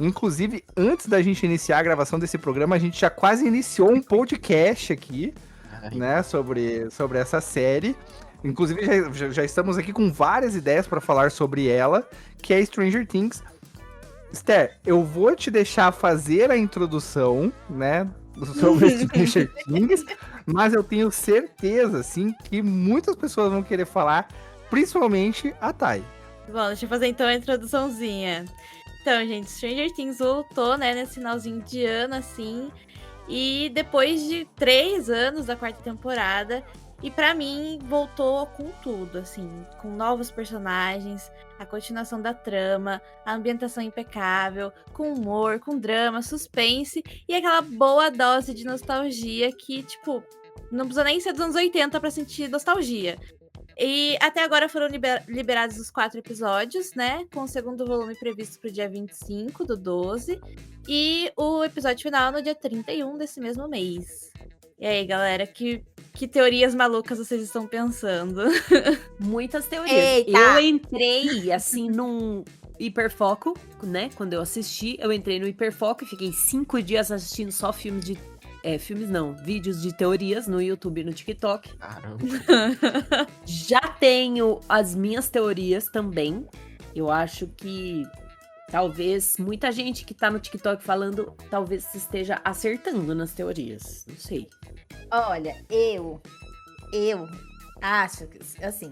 Inclusive, antes da gente iniciar a gravação desse programa, a gente já quase iniciou um podcast aqui, né? Sobre essa série. Inclusive, já estamos aqui com várias ideias para falar sobre ela, que é Stranger Things. Esther, eu vou te deixar fazer a introdução, né, sobre Stranger Things, mas eu tenho certeza, assim, que muitas pessoas vão querer falar, principalmente a Thay. Bom, deixa eu fazer então a introduçãozinha. Então, gente, Stranger Things voltou, né, nesse finalzinho de ano, assim. E depois de 3 anos da 4ª temporada, e pra mim voltou com tudo, assim, com novos personagens, a continuação da trama, a ambientação impecável, com humor, com drama, suspense e aquela boa dose de nostalgia que, tipo, não precisa nem ser dos anos 80 pra sentir nostalgia. E até agora foram liberados os 4 episódios, né? Com o segundo volume previsto pro dia 25/12. E o episódio final no dia 31 desse mesmo mês. E aí, galera, que teorias malucas vocês estão pensando? Muitas teorias. Eita! Eu entrei, assim, num hiperfoco, né? Quando eu assisti, eu entrei no hiperfoco e fiquei 5 dias assistindo só filmes de... filmes não, vídeos de teorias no YouTube e no TikTok. Caramba. Já tenho as minhas teorias também. Eu acho que talvez muita gente que tá no TikTok falando, talvez esteja acertando nas teorias. Não sei. Olha, eu acho que, assim,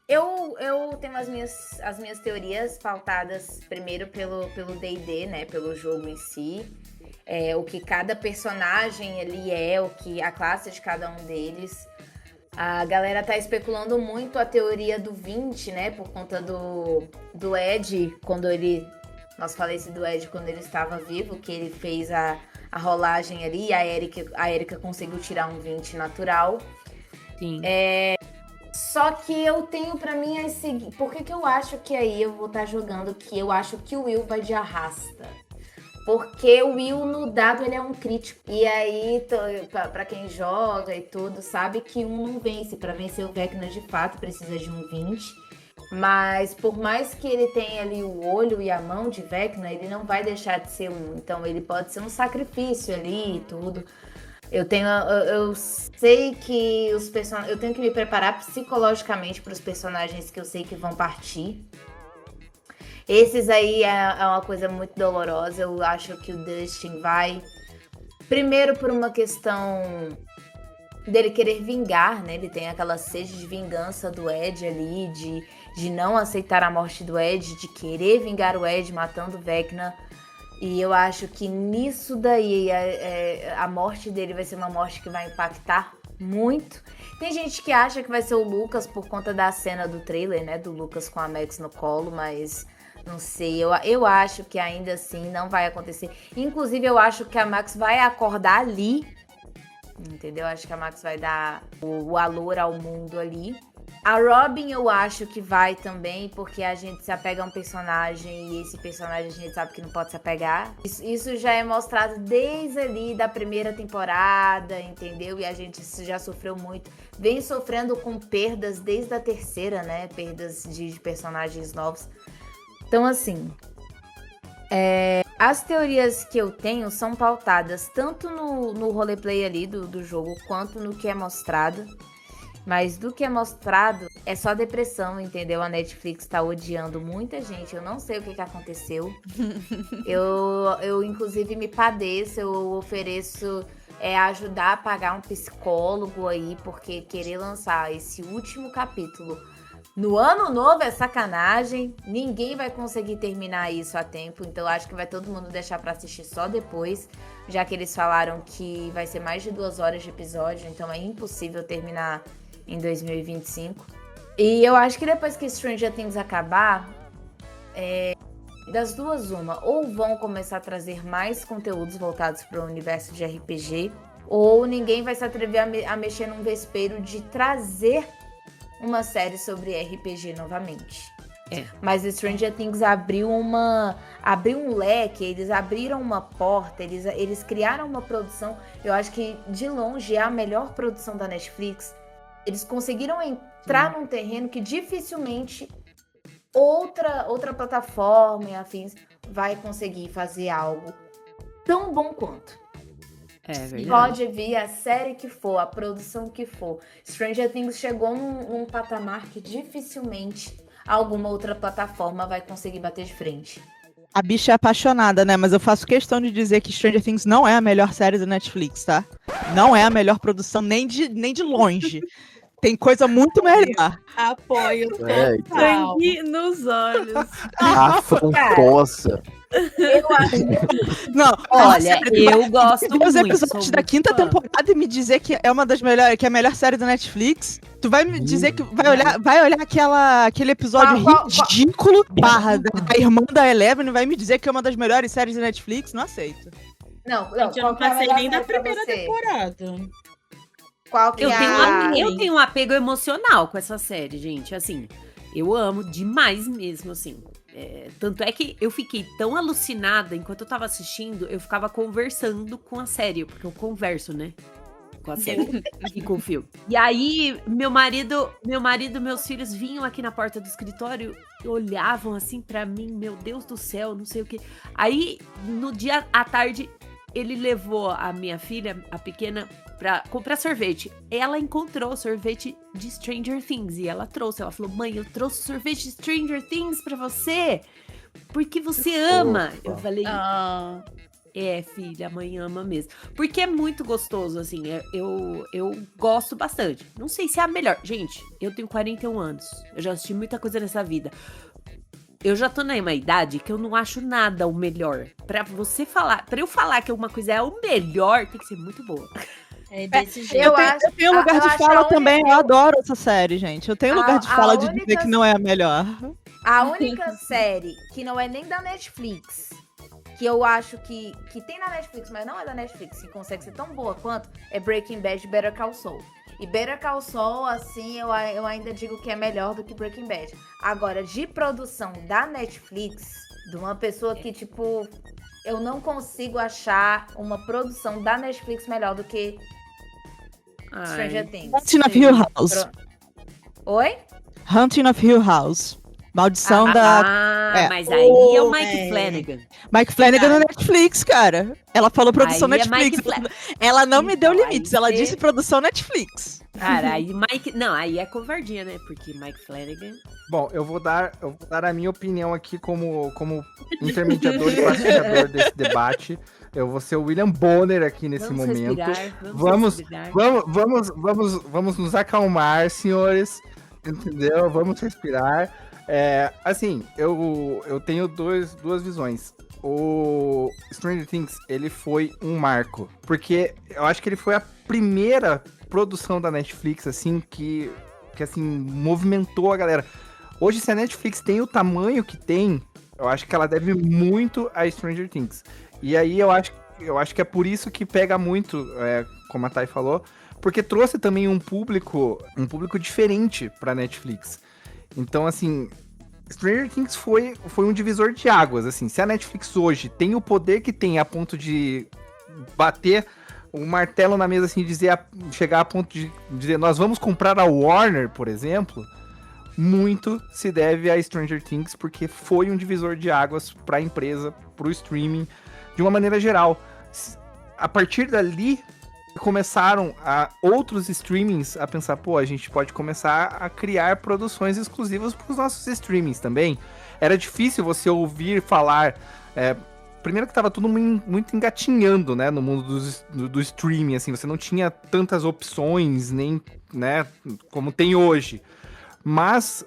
eu tenho as minhas teorias pautadas primeiro pelo D&D, né, pelo jogo em si, o que cada personagem ali o que a classe de cada um deles. A galera tá especulando muito a teoria do 20, né, por conta do Ed, quando ele... Nós falamos do Ed quando ele estava vivo, que ele fez a rolagem ali e a Erika conseguiu tirar um 20 natural. Sim. Só que eu tenho pra mim as seguintes... Por que eu acho que aí eu vou estar jogando que eu acho que o Will vai de arrasta? Porque o Will no dado ele é um crítico. E aí, pra quem joga e tudo, sabe que um não vence. Pra vencer o Vecna de fato precisa de um 20. Mas por mais que ele tenha ali o olho e a mão de Vecna, ele não vai deixar de ser um. Então ele pode ser um sacrifício ali e tudo. Eu sei que os personagens... Eu tenho que me preparar psicologicamente para os personagens que eu sei que vão partir. Esses aí é uma coisa muito dolorosa. Eu acho que o Dustin vai... Primeiro por uma questão dele querer vingar, né? Ele tem aquela sede de vingança do Ed ali, de não aceitar a morte do Ed, de querer vingar o Ed matando o Vecna. E eu acho que nisso daí a morte dele vai ser uma morte que vai impactar muito. Tem gente que acha que vai ser o Lucas por conta da cena do trailer, né? Do Lucas com a Max no colo, mas não sei. Eu acho que ainda assim não vai acontecer. Inclusive, eu acho que a Max vai acordar ali. Entendeu? Acho que a Max vai dar o alô ao mundo ali. A Robin eu acho que vai também, porque a gente se apega a um personagem e esse personagem a gente sabe que não pode se apegar. Isso já é mostrado desde ali da primeira temporada, entendeu? E a gente já sofreu muito. Vem sofrendo com perdas desde a terceira, né? Perdas de personagens novos. Então, assim... As teorias que eu tenho são pautadas tanto no roleplay ali do jogo, quanto no que é mostrado. Mas do que é mostrado é só depressão, entendeu? A Netflix tá odiando muita gente. Eu não sei o que aconteceu. Eu inclusive, me padeço. Eu ofereço ajudar a pagar um psicólogo aí, porque querer lançar esse último capítulo no ano novo é sacanagem. Ninguém vai conseguir terminar isso a tempo. Então acho que vai todo mundo deixar pra assistir só depois. Já que eles falaram que vai ser mais de 2 horas de episódio. Então é impossível terminar em 2025. E eu acho que depois que Stranger Things acabar, das duas uma, ou vão começar a trazer mais conteúdos voltados para o universo de RPG, ou ninguém vai se atrever a mexer num vespeiro de trazer uma série sobre RPG novamente. Mas Stranger Things abriu um leque, eles abriram uma porta, eles criaram uma produção. Eu acho que de longe é a melhor produção da Netflix. Eles conseguiram entrar num terreno que dificilmente outra plataforma e afins vai conseguir fazer algo tão bom quanto. Verdade. Pode vir a série que for, a produção que for. Stranger Things chegou num patamar que dificilmente alguma outra plataforma vai conseguir bater de frente. A bicha é apaixonada, né? Mas eu faço questão de dizer que Stranger Things não é a melhor série da Netflix, tá? Não é a melhor produção nem de longe. Tem coisa muito melhor. Apoio É, total. Sangue nos olhos. afrontosa. Eu acho. Não, Olha, eu gosto ver os muito. episódios sou da muito quinta fã. temporada e me dizer que é uma das melhores, que é a melhor série da Netflix. Tu vai me dizer que vai olhar aquele episódio Qual- ridículo da irmã da Eleven e vai me dizer que é uma das melhores séries da Netflix? Não aceito. Não, Gente, eu não qual que é a passei melhor nem da série pra primeira você? temporada. Qual que Eu é tenho, a... eu tenho um apego emocional com essa série, gente. Assim, eu amo demais mesmo, assim. Tanto é que eu fiquei tão alucinada enquanto eu tava assistindo, eu ficava conversando com a série, porque eu converso, né? Com a série e com o filme. E aí, meu marido, meus filhos vinham aqui na porta do escritório e olhavam assim pra mim, meu Deus do céu, não sei o que. Aí, no dia à tarde, ele levou a minha filha, a pequena, pra comprar sorvete. Ela encontrou sorvete de Stranger Things e ela trouxe. Ela falou: mãe, eu trouxe sorvete de Stranger Things pra você, porque você ama. Eu falei: filha, a mãe ama mesmo. Porque é muito gostoso, assim. Eu gosto bastante. Não sei se é a melhor. Gente, eu tenho 41 anos. Eu já assisti muita coisa nessa vida. Eu já tô numa idade que eu não acho nada o melhor. Pra eu falar que alguma coisa é o melhor, tem que ser muito boa. É desse jeito. Eu tenho lugar de fala também, eu adoro essa série, gente. Eu tenho lugar de A fala de única- dizer que não é a melhor. A única série que não é nem da Netflix, que eu acho que tem na Netflix, mas não é da Netflix, que consegue ser tão boa quanto, é Breaking Bad e Better Call Saul. E Better Call Saul, assim, eu ainda digo que é melhor do que Breaking Bad. Agora, de produção da Netflix, de uma pessoa que, tipo, eu não consigo achar uma produção da Netflix melhor do que Stranger Things. Hunting of Hill House. Oi? Hunting of Hill House. Maldição da... Mas aí é o Mike É. Flanagan. Mike Flanagan na Netflix, cara. Ela falou produção Aí é Netflix. Mike Ela não me deu Então, limites, aí ela você- disse produção Netflix. Cara, aí Mike... Não, aí é covardia, né? Porque Mike Flanagan... Bom, eu vou dar a minha opinião aqui como intermediador e pacificador desse debate. Eu vou ser o William Bonner aqui nesse Vamos momento. respirar, Vamos- respirar. Vamos nos acalmar, senhores. Entendeu? Vamos respirar. Assim, eu tenho duas visões. O Stranger Things, ele foi um marco. Porque eu acho que ele foi a primeira produção da Netflix, assim, que assim, movimentou a galera. Hoje, se a Netflix tem o tamanho que tem, eu acho que ela deve muito a Stranger Things. E aí eu acho que é por isso que pega muito, como a Thay falou, porque trouxe também um público diferente pra Netflix. Então, assim, Stranger Things foi um divisor de águas, assim. Se a Netflix hoje tem o poder que tem a ponto de bater um martelo na mesa, assim, chegar a ponto de dizer, nós vamos comprar a Warner, por exemplo, muito se deve a Stranger Things, porque foi um divisor de águas pra empresa, pro streaming, de uma maneira geral. A partir dali, começaram outros streamings a pensar, pô, a gente pode começar a criar produções exclusivas para os nossos streamings também. Era difícil você ouvir falar... primeiro que estava tudo muito engatinhando, né, no mundo do streaming, assim, você não tinha tantas opções, nem, né, como tem hoje. Mas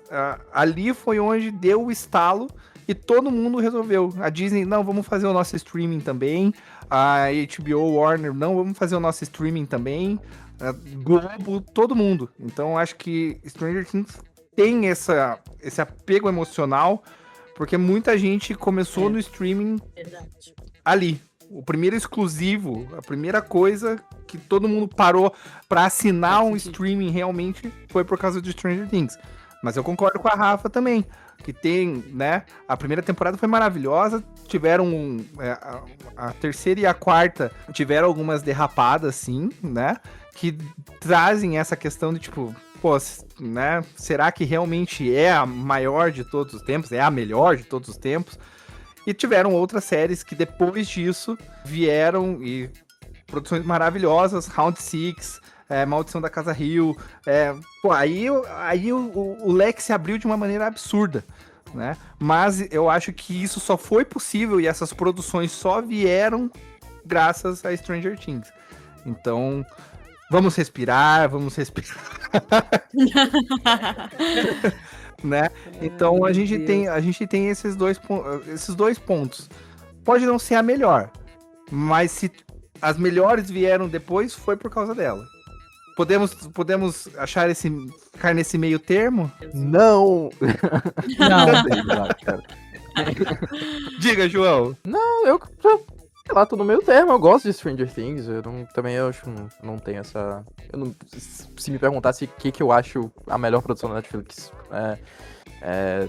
ali foi onde deu o estalo e todo mundo resolveu. A Disney, não, vamos fazer o nosso streaming também. A HBO, Warner, não, vamos fazer o nosso streaming também. A Globo, todo mundo. Então, acho que Stranger Things tem esse apego emocional, porque muita gente começou no streaming Verdade. ali. O primeiro exclusivo, a primeira coisa que todo mundo parou pra assinar um streaming realmente foi por causa de Stranger Things. Mas eu concordo com a Rafa também, que tem, né, a primeira temporada foi maravilhosa, tiveram a terceira e a quarta tiveram algumas derrapadas, sim, né, que trazem essa questão de, tipo, pô, né, será que realmente é a maior de todos os tempos, é a melhor de todos os tempos? E tiveram outras séries que depois disso vieram e produções maravilhosas, Round Six, Maldição da Casa Hill. Pô, aí o leque se abriu de uma maneira absurda. né? Mas eu acho que isso só foi possível e essas produções só vieram graças a Stranger Things. Então, vamos respirar, né? Então a gente tem esses dois pontos. Pode não ser a melhor, mas se as melhores vieram depois, foi por causa dela. Podemos ficar nesse meio termo? Não! Não. Cara. Diga, João. Não, sei lá, tô no meio termo, eu gosto de Stranger Things, eu acho, não tenho essa... se me perguntasse o que eu acho a melhor produção da Netflix,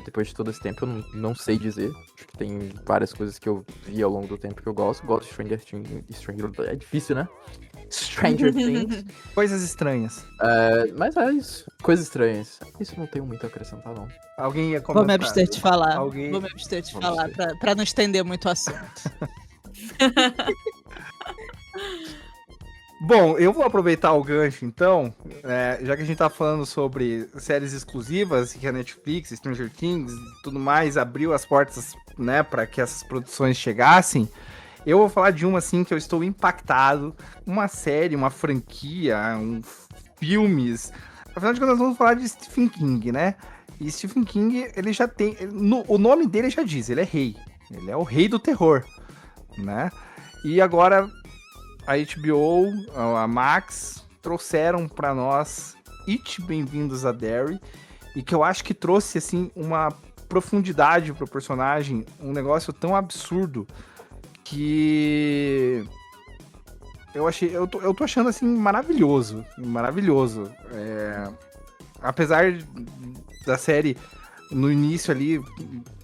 depois de todo esse tempo, eu não sei dizer. Acho que tem várias coisas que eu vi ao longo do tempo que eu gosto de Stranger Things, é difícil, né? Stranger Things. Coisas estranhas. Mas é isso, coisas estranhas. Isso eu não tenho muito a acrescentar, não. Alguém ia comentar? Vou me abster de falar. Alguém- Vou me abster de Vamos falar, pra não estender muito o assunto. Bom, eu vou aproveitar o gancho, então, já que a gente tá falando sobre séries exclusivas, que a Netflix, Stranger Things e tudo mais abriu as portas, né, para que essas produções chegassem, eu vou falar de uma, assim, que eu estou impactado, uma série, uma franquia, filmes, afinal de contas, nós vamos falar de Stephen King, né, e Stephen King, ele já tem, o nome dele já diz, ele é rei, ele é o rei do terror, né, e agora a HBO, a Max, trouxeram pra nós It, Bem-vindos a Derry, e que eu acho que trouxe, assim, uma profundidade pro personagem, um negócio tão absurdo, que eu tô achando, assim, maravilhoso. Apesar da série, no início ali,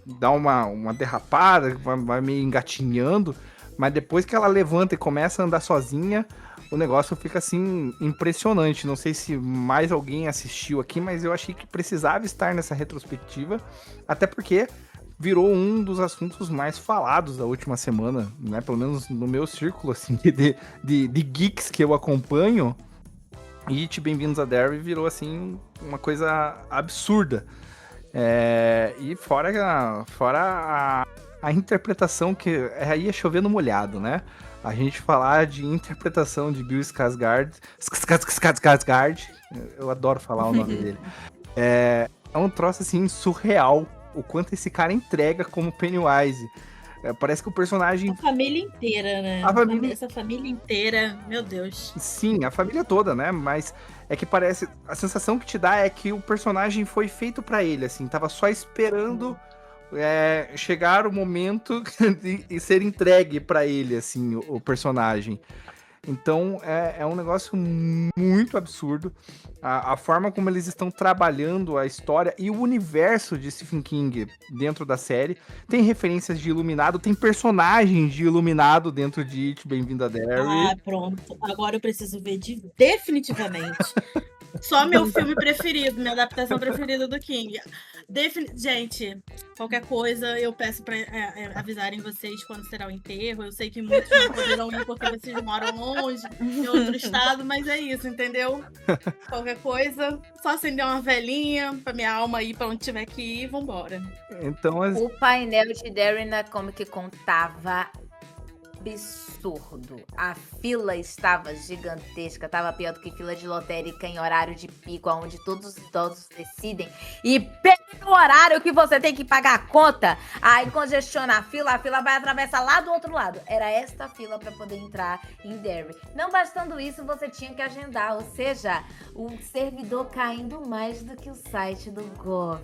dar uma derrapada, vai meio engatinhando, mas depois que ela levanta e começa a andar sozinha, o negócio fica, assim, impressionante. Não sei se mais alguém assistiu aqui, mas eu achei que precisava estar nessa retrospectiva, até porque virou um dos assuntos mais falados da última semana, né? Pelo menos no meu círculo, assim, de geeks que eu acompanho. It, Bem-vindos a Derry virou, assim, uma coisa absurda. E fora a interpretação, que aí é chover no molhado, né? A gente falar de interpretação de Bill Skarsgård, eu adoro falar o nome dele. É um troço, assim, surreal, o quanto esse cara entrega como Pennywise. Parece que o personagem... A família inteira, né? Essa família inteira, meu Deus. Sim, a família toda, né? Mas é que parece... A sensação que te dá é que o personagem foi feito pra ele, assim. Tava só esperando chegar o momento e ser entregue pra ele, assim, o personagem. Então, é um negócio muito absurdo. A forma como eles estão trabalhando a história e o universo de Stephen King dentro da série. Tem referências de Iluminado, tem personagens de Iluminado dentro de It, Bem-vindo a Derry. Ah, pronto. Agora eu preciso ver definitivamente. Só meu filme preferido, minha adaptação preferida do King. Gente, qualquer coisa eu peço pra avisarem vocês quando será o enterro. Eu sei que muitos não poderão ir porque vocês moram longe, em outro estado, mas é isso, entendeu? Qualquer coisa, só acender uma velinha pra minha alma ir pra onde tiver que ir e vambora. Então, O painel de Derry na Comic Con tava absurdo. A fila estava gigantesca, tava pior do que fila de lotérica em horário de pico, onde todos os idosos decidem e pelo horário que você tem que pagar a conta, aí congestiona a fila vai atravessar lá do outro lado. Era esta fila para poder entrar em Derry. Não bastando isso, você tinha que agendar, ou seja, o servidor caindo mais do que o site do Gov.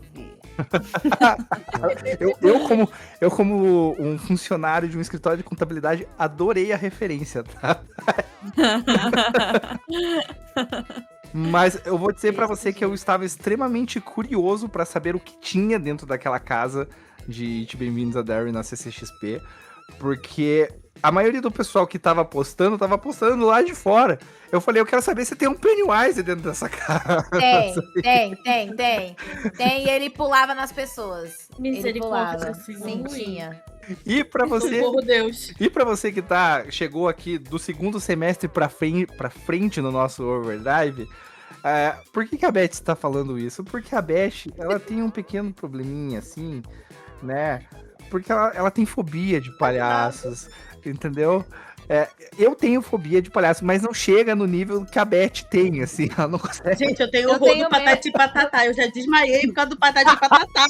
eu como um funcionário de um escritório de contabilidade, adorei a referência, tá? Mas eu vou dizer pra você que eu estava extremamente curioso pra saber o que tinha dentro daquela casa de It, Bem-vindos a Derry na CCXP, porque a maioria do pessoal que tava postando lá de fora. Eu falei, eu quero saber se tem um Pennywise dentro dessa casa. Tem, e ele pulava nas pessoas. Ele pulava. Misericórdia, Sim, tinha. E pra você, Socorro, Deus. que chegou aqui do segundo semestre pra frente no nosso Overdrive, Por que a Beth está falando isso? Porque a Beth, ela tem um pequeno probleminha, assim, né? Porque ela tem fobia de palhaços, entendeu? Eu tenho fobia de palhaços, mas não chega no nível que a Beth tem, assim, ela não consegue. Gente, eu tenho Eu horror tenho do Patati e Patatá. Eu já desmaiei por causa do Patati e Patatá.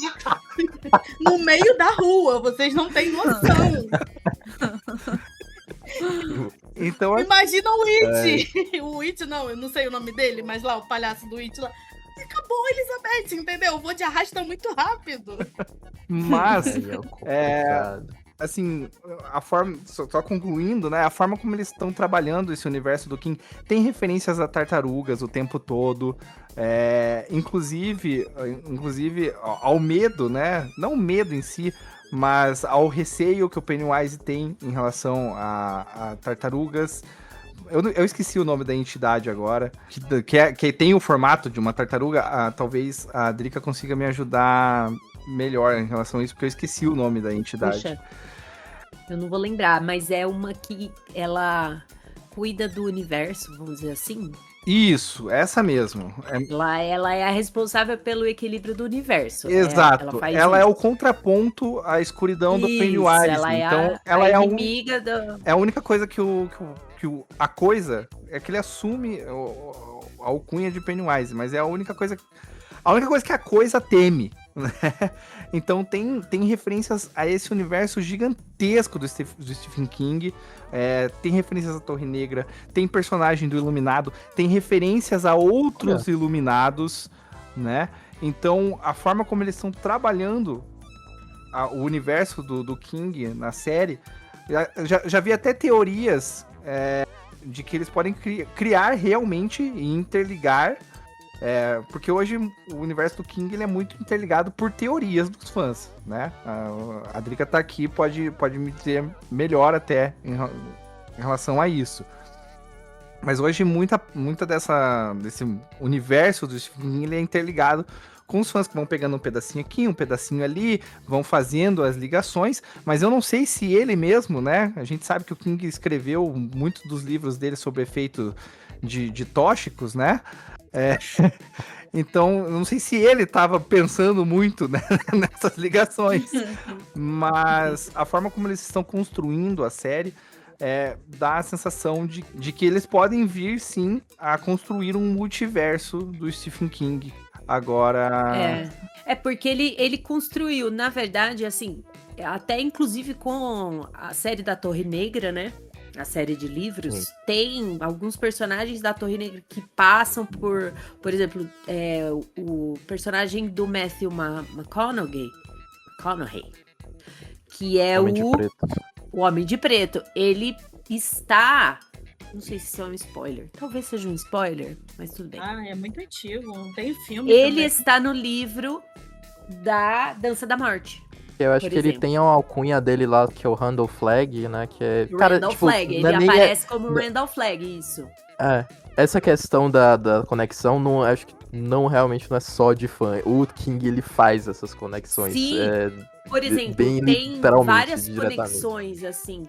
No meio da rua, vocês não têm noção. Então, Imagina o It. O It, não, eu não sei o nome dele, mas lá, o palhaço do It lá. Acabou, Elizabeth, entendeu? Eu vou de arrasta muito rápido. mas, Aí é complicado. assim, a forma, só concluindo, né, a forma como eles estão trabalhando esse universo do King, tem referências a tartarugas o tempo todo, inclusive ao medo, né, não o medo em si, mas ao receio que o Pennywise tem em relação a tartarugas. Eu esqueci o nome da entidade agora, que tem o formato de uma tartaruga. Talvez a Drica consiga me ajudar melhor em relação a isso, porque eu esqueci o nome da entidade. Puxa, eu não vou lembrar, mas é uma que ela cuida do universo, vamos dizer assim. Isso, essa mesmo. Ela é a responsável pelo equilíbrio do universo. Exato. Ela faz Ela é isso. o contraponto à escuridão do Isso, Pennywise. ela é Então, a ela é inimiga do... a única coisa que a coisa é que ele assume a alcunha de Pennywise, mas é a única coisa que a coisa teme, né? Então tem referências a esse universo gigantesco do Stephen King, tem referências à Torre Negra, tem personagem do Iluminado, tem referências a outros Iluminados, né? Então a forma como eles estão trabalhando o universo do King na série, já vi até teorias de que eles podem criar realmente e interligar, porque hoje o universo do King ele é muito interligado por teorias dos fãs, né? A Drica tá aqui, pode me dizer melhor até em relação a isso. Mas hoje muita desse universo do Stephen King ele é interligado com os fãs que vão pegando um pedacinho aqui, um pedacinho ali, vão fazendo as ligações, mas eu não sei se ele mesmo, né? A gente sabe que o King escreveu muitos dos livros dele sobre efeito de tóxicos, né? Então, eu não sei se ele estava pensando muito, né, nessas ligações, mas a forma como eles estão construindo a série dá a sensação de que eles podem vir, sim, a construir um multiverso do Stephen King. Agora... porque ele construiu, na verdade, assim, até inclusive com a série da Torre Negra, né? A série de livros, tem alguns personagens da Torre Negra que passam por exemplo, o personagem do Matthew McConaughey, que é o Homem de Preto. Ele está... Não sei se isso é um spoiler. Talvez seja um spoiler, mas tudo bem. É muito antigo, não tem filme. Ele também. está no livro da Dança da Morte. Eu acho que ele tem a alcunha dele lá, que é o Randall Flagg, né? Que é. Randall Flagg, ele aparece como Randall Flagg, isso. Essa questão da conexão, não, acho que realmente não é só de fã. O King, ele faz essas conexões. Sim. Por exemplo, bem tem várias conexões, assim.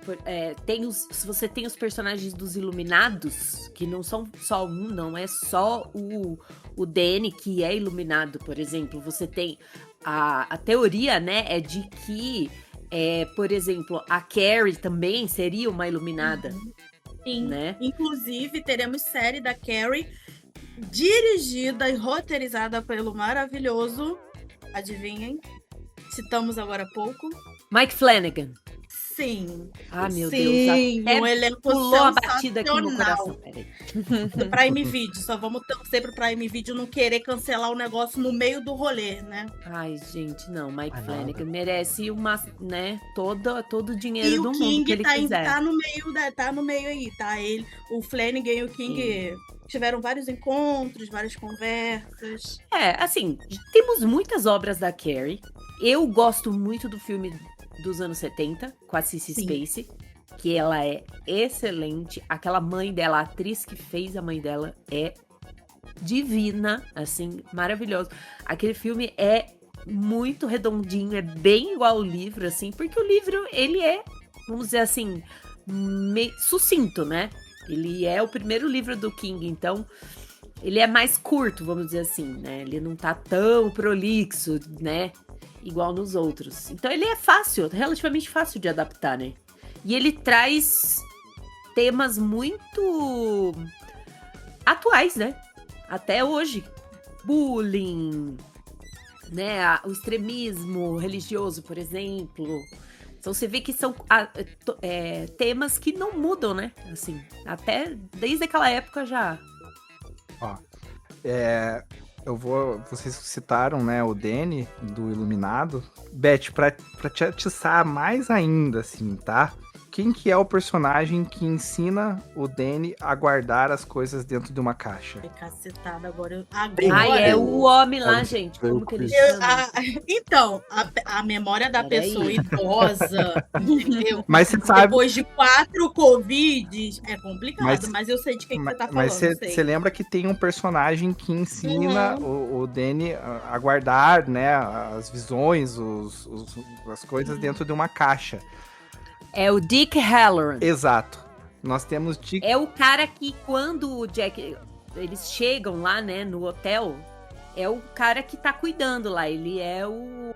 Se você tem os personagens dos Iluminados, que não são só um, não é só o Danny que é iluminado, por exemplo. Você tem a teoria, né, é de que, por exemplo, a Carrie também seria uma iluminada. Sim, né? Inclusive teremos série da Carrie dirigida e roteirizada pelo maravilhoso, adivinhem, citamos agora há pouco, Mike Flanagan. Sim. Ah, meu Sim, Deus. um elenco pulou a batida aqui no sensacional. coração. Peraí. Prime Video, só vamos torcer pro Prime Video não querer cancelar o negócio no meio do rolê, né? Ai, gente, não. Mike Flanagan nada. merece todo o dinheiro E do o mundo King que ele quiser. tá no meio aí, tá? O Flanagan e o King tiveram vários encontros, várias conversas. Assim, temos muitas obras da Carrie. Eu gosto muito do filme dos anos 70, com a Sissy Spacek, que ela é excelente. Aquela mãe dela, a atriz que fez a mãe dela, é divina, assim, maravilhoso. Aquele filme é muito redondinho, é bem igual ao livro, assim, porque o livro, ele é, vamos dizer assim, sucinto, né? Ele é o primeiro livro do King, então Ele é mais curto, vamos dizer assim, né? Ele não tá tão prolixo, né? Igual nos outros. Então ele é fácil, relativamente fácil de adaptar, né? E ele traz temas muito atuais, né? Até hoje. Bullying, né? O extremismo religioso, por exemplo. Então você vê que são temas que não mudam, né? Assim, até desde aquela época já. Ó, vocês citaram, né, o Danny do Iluminado. Beth, pra te atiçar mais ainda, assim, tá? Quem que é o personagem que ensina o Danny a guardar as coisas dentro de uma caixa? Ai, cacetada, agora. É o homem lá, gente. Como que ele chama? Então, a memória da pessoa idosa, entendeu? Mas você sabe... Depois de 4 Covids, é complicado, mas eu sei de quem você tá falando. Mas você lembra que tem um personagem que ensina o Danny a guardar, né, as visões, as coisas dentro de uma caixa. É o Dick Halloran. Exato. Nós temos Dick... É o cara que quando o Jack... Eles chegam lá, né, no hotel, é o cara que tá cuidando lá. Ele é o...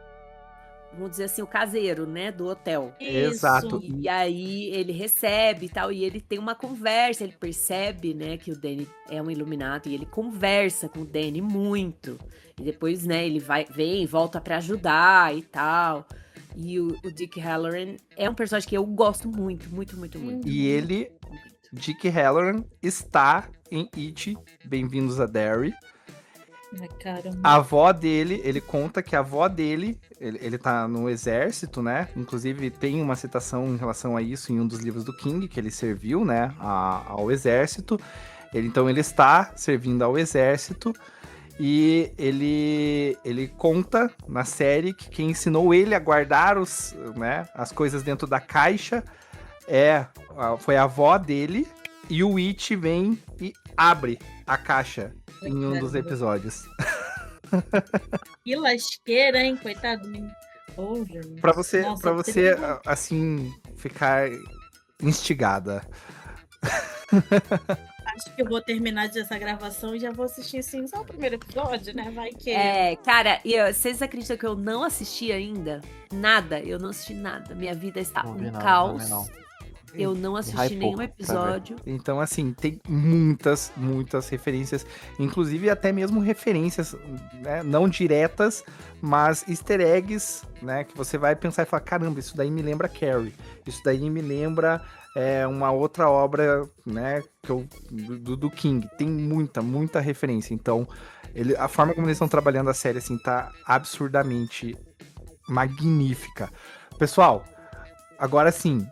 Vamos dizer assim, o caseiro, né, do hotel. Exato. E aí ele recebe e tal, e ele tem uma conversa, ele percebe, né, que o Danny é um iluminado, e ele conversa com o Danny muito. E depois, né, ele vem, volta pra ajudar e tal. E o Dick Halloran é um personagem que eu gosto muito, muito, muito, muito. E ele, Dick Halloran, está em It, Bem-vindos a Derry. Ai, caramba. A avó dele, ele conta que a avó dele, ele tá no exército, né? Inclusive tem uma citação em relação a isso em um dos livros do King, que ele serviu, né, ao exército. Então ele está servindo ao exército. E ele conta na série que quem ensinou ele a guardar as coisas dentro da caixa foi a avó dele. E o It vem e abre a caixa em um dos episódios. Que lasqueira, hein? Coitado. Oh, gente. Pra você, assim, ficar instigada. Acho que eu vou terminar essa gravação e já vou assistir, assim, só o primeiro episódio, né? Vai que... Cara, vocês acreditam que eu não assisti ainda? Nada, eu não assisti nada. Minha vida está caos. Eu não assisti nenhum episódio. Então, assim, tem muitas, muitas referências. Inclusive, até mesmo referências, né, não diretas, mas easter eggs, né? Que você vai pensar e falar, caramba, isso daí me lembra Carrie. Isso daí me lembra uma outra obra, né, do King. Tem muita, muita referência. Então, a forma como eles estão trabalhando a série, assim, tá absurdamente magnífica. Pessoal, agora sim...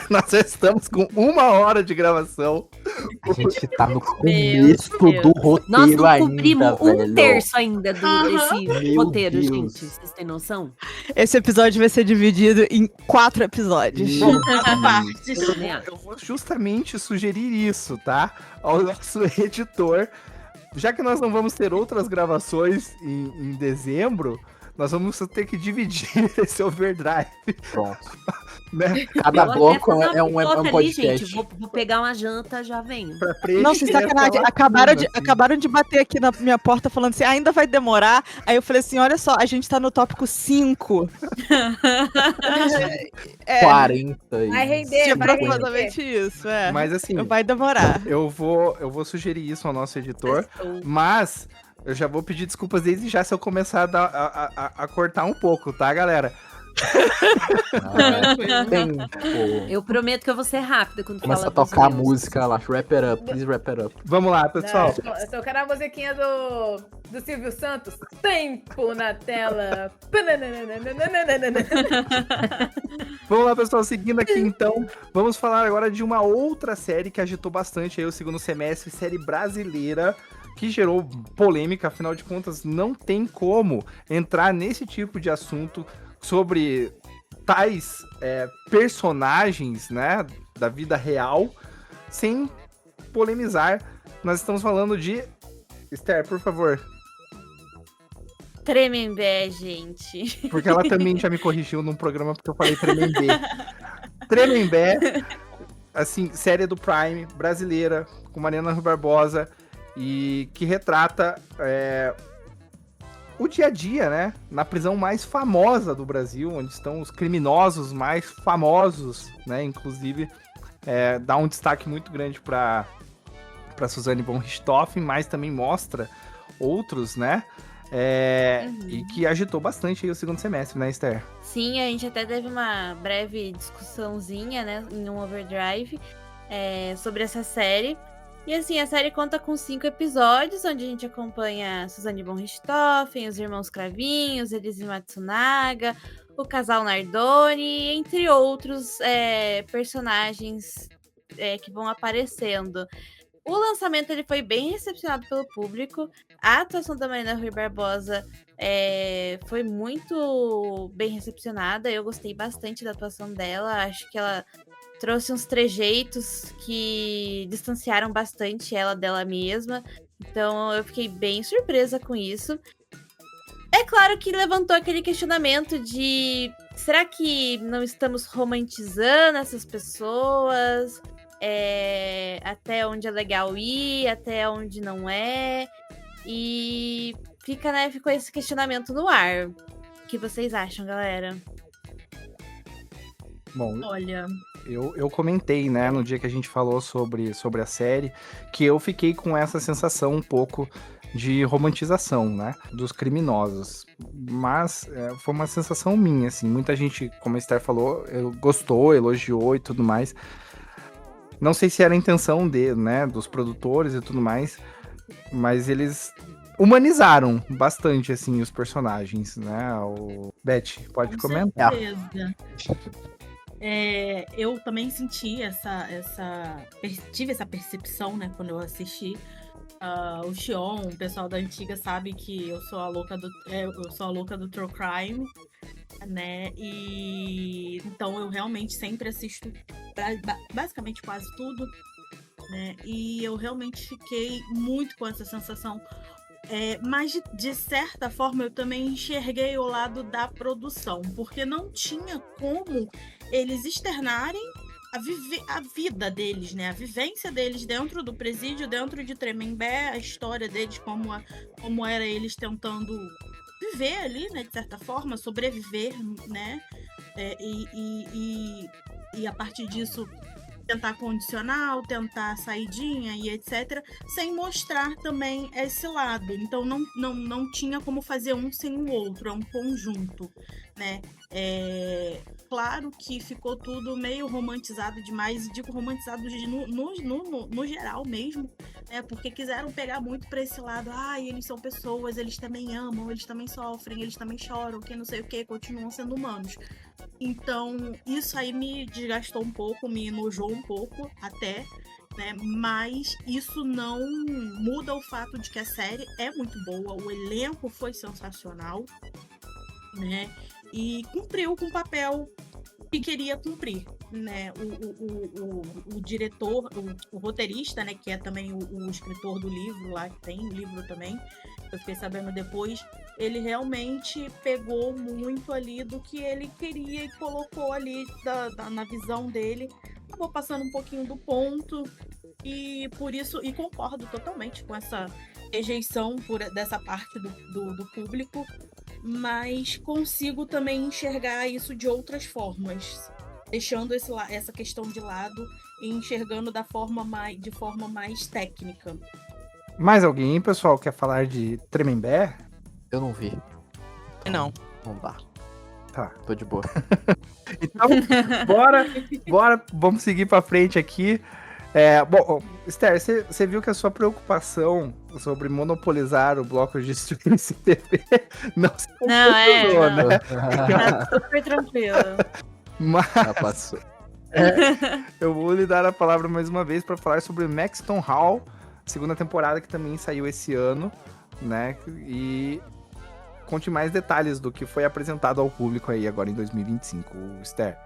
Nós já estamos com 1 hora de gravação. A gente tá no começo do roteiro. Nós não ainda, cobrimos velho. 1/3 ainda desse Meu roteiro, Deus. gente. Vocês têm noção? Esse episódio vai ser dividido em 4 episódios. Eu vou justamente sugerir isso, tá? Ao nosso editor. Já que nós não vamos ter outras gravações em dezembro, nós vamos ter que dividir esse overdrive. Pronto. Né? Cada bloco é um ali, podcast. gente. Vou pegar uma janta, já venho. Não, sem sacanagem. Acabaram de bater aqui na minha porta falando assim, ainda vai demorar. Aí eu falei assim, olha só, a gente tá no tópico 5. 40. Vai render, Aproximadamente isso, Mas assim, vai demorar. eu vou sugerir isso ao nosso editor, mas eu já vou pedir desculpas desde já se eu começar a cortar um pouco, tá, galera? Eu prometo que eu vou ser rápida quando Começa falar a tocar a dos meus. música lá, wrap it up, please wrap it up. Vamos lá, pessoal. Eu tô querendo a musiquinha do Silvio Santos. Tempo na tela. Vamos lá, pessoal, seguindo aqui então, vamos falar agora de uma outra série que agitou bastante aí o segundo semestre, série brasileira, que gerou polêmica, afinal de contas, não tem como entrar nesse tipo de assunto sobre tais personagens, né, da vida real, sem polemizar. Nós estamos falando de... Esther, por favor. Tremembé, gente. Porque ela também já me corrigiu num programa porque eu falei Tremembé. Tremembé, assim, série do Prime, brasileira, com Mariana Rui Barbosa. e que retrata o dia a dia, né? Na prisão mais famosa do Brasil, onde estão os criminosos mais famosos, né? Inclusive, dá um destaque muito grande para Suzane von Richthofen, mas também mostra outros, né? E que agitou bastante aí o segundo semestre, né, Esther? Sim, a gente até teve uma breve discussãozinha, né, em um Overdrive, sobre essa série. E assim, a série conta com 5 episódios, onde a gente acompanha Suzane von Richthofen, os irmãos Cravinhos, Elise Matsunaga, o casal Nardoni, entre outros personagens que vão aparecendo. O lançamento ele foi bem recepcionado pelo público. A atuação da Marina Rui Barbosa foi muito bem recepcionada. Eu gostei bastante da atuação dela. Acho que ela trouxe uns trejeitos que distanciaram bastante ela dela mesma. Então eu fiquei bem surpresa com isso. É claro que levantou aquele questionamento de: será que não estamos romantizando essas pessoas? Até onde é legal ir, até onde não é. E ficou esse questionamento no ar. O que vocês acham, galera? Bom, Olha, eu comentei, né, no dia que a gente falou sobre a série, que eu fiquei com essa sensação um pouco de romantização, né, dos criminosos. Mas foi uma sensação minha, assim. Muita gente, como a Esther falou, gostou, elogiou e tudo mais. Não sei se era a intenção dos produtores e tudo mais, mas eles humanizaram bastante, assim, os personagens, né? Beth, pode com comentar. certeza. Eu também senti tive essa percepção, né, quando eu assisti. O Xion, o pessoal da antiga sabe que eu sou a louca do True Crime, né? E então eu realmente sempre assisto basicamente quase tudo, né? E eu realmente fiquei muito com essa sensação. Mas de certa forma eu também enxerguei o lado da produção, porque não tinha como eles externarem a vida deles, né? A vivência deles dentro do presídio, dentro de Tremembé, a história deles, como era eles tentando viver ali, né? De certa forma, sobreviver, né? E a partir disso tentar condicional, tentar saidinha e etc, sem mostrar também esse lado. Então não tinha como fazer um sem o outro, é um conjunto, né? Claro que ficou tudo meio romantizado demais, e digo romantizado no geral mesmo, né? Porque quiseram pegar muito para esse lado, eles são pessoas, eles também amam, eles também sofrem, eles também choram, que não sei o que, continuam sendo humanos. Então, isso aí me desgastou um pouco, me enojou um pouco até, né? Mas isso não muda o fato de que a série é muito boa, o elenco foi sensacional, né? E cumpriu com o papel que queria cumprir, né? O diretor, o roteirista, né? Que é também o escritor do livro lá, que tem o livro também, eu fiquei sabendo depois, ele realmente pegou muito ali do que ele queria e colocou ali na visão dele. Acabou passando um pouquinho do ponto e por isso, e concordo totalmente com essa rejeição dessa parte do público, mas consigo também enxergar isso de outras formas, deixando essa questão de lado e enxergando de forma mais técnica. Mais alguém, pessoal, quer falar de Tremembé? Eu não vi. Não. Não dá. Tá. Tô de boa. Então, bora, vamos seguir pra frente aqui. Bom, Esther, você viu que a sua preocupação sobre monopolizar o bloco de streaming TV não se concretizou, né? Tá super tranquilo. Mas Já passou. eu vou lhe dar a palavra mais uma vez para falar sobre Maxton Hall, segunda temporada que também saiu esse ano, né? E conte mais detalhes do que foi apresentado ao público aí agora em 2025, Esther.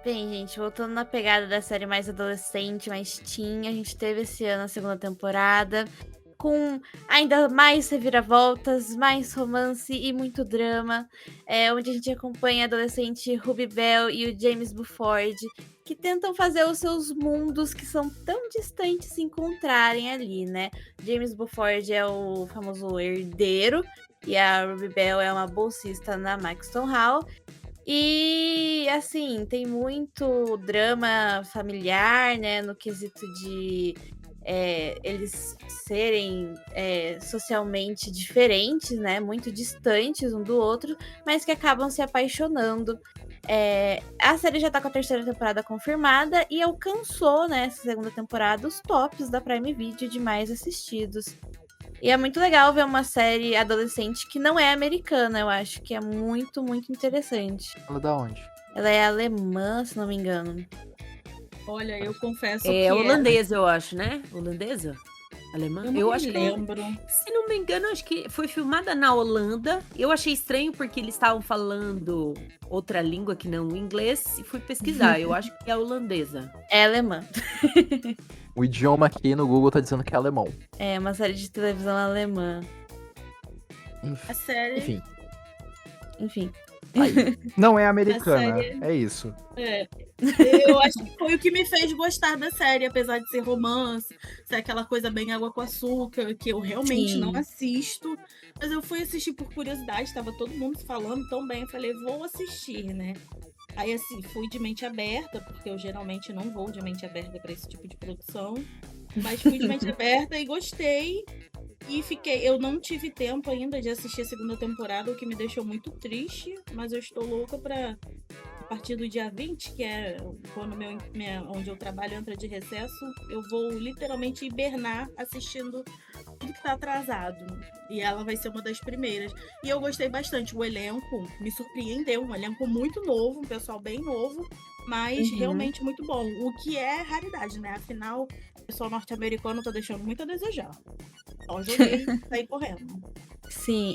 Bem, gente, voltando na pegada da série mais adolescente, mais teen, a gente teve esse ano a segunda temporada, com ainda mais reviravoltas, mais romance e muito drama, onde a gente acompanha a adolescente Ruby Bell e o James Buford, que tentam fazer os seus mundos que são tão distantes se encontrarem ali, né? James Buford é o famoso herdeiro e a Ruby Bell é uma bolsista na Maxton Hall. E, assim, tem muito drama familiar, né? No quesito de eles serem socialmente diferentes, né? Muito distantes um do outro, mas que acabam se apaixonando. A série já tá com a 3ª temporada confirmada e alcançou, né, essa 2ª temporada, os tops da Prime Video de mais assistidos. E é muito legal ver uma série adolescente que não é americana, eu acho que é muito, muito interessante. Ela é da onde? Ela é alemã, se não me engano. Olha, eu confesso que É holandesa, eu acho, né? Holandesa? Alemã? eu não Eu me acho que lembro. se não me engano, acho que foi filmada na Holanda. Eu achei estranho porque eles estavam falando outra língua que não o inglês e fui pesquisar. Eu acho que é holandesa. É alemã. O idioma aqui no Google tá dizendo que é alemão. É uma série de televisão alemã. A série... Enfim. Enfim. Não é americana, série- é isso. Eu acho que foi o que me fez gostar da série, apesar de ser romance, ser aquela coisa bem água com açúcar, que eu realmente Sim. não assisto. Mas eu fui assistir por curiosidade, tava todo mundo falando tão bem, eu falei, vou assistir, né? Aí, assim, fui de mente aberta, porque eu geralmente não vou de mente aberta para esse tipo de produção. Mas fui de mente aberta e gostei. E eu não tive tempo ainda de assistir a 2ª temporada, o que me deixou muito triste. Mas eu estou louca pra, a partir do dia 20, que é quando onde eu trabalho entra de recesso, eu vou literalmente hibernar assistindo tudo que tá atrasado. E ela vai ser uma das primeiras. E eu gostei bastante. O elenco me surpreendeu. Um elenco muito novo, um pessoal bem novo, mas realmente muito bom. O que é raridade, né? Afinal, o pessoal norte-americano tá deixando muito a desejar. Só joguei e saí correndo. Sim,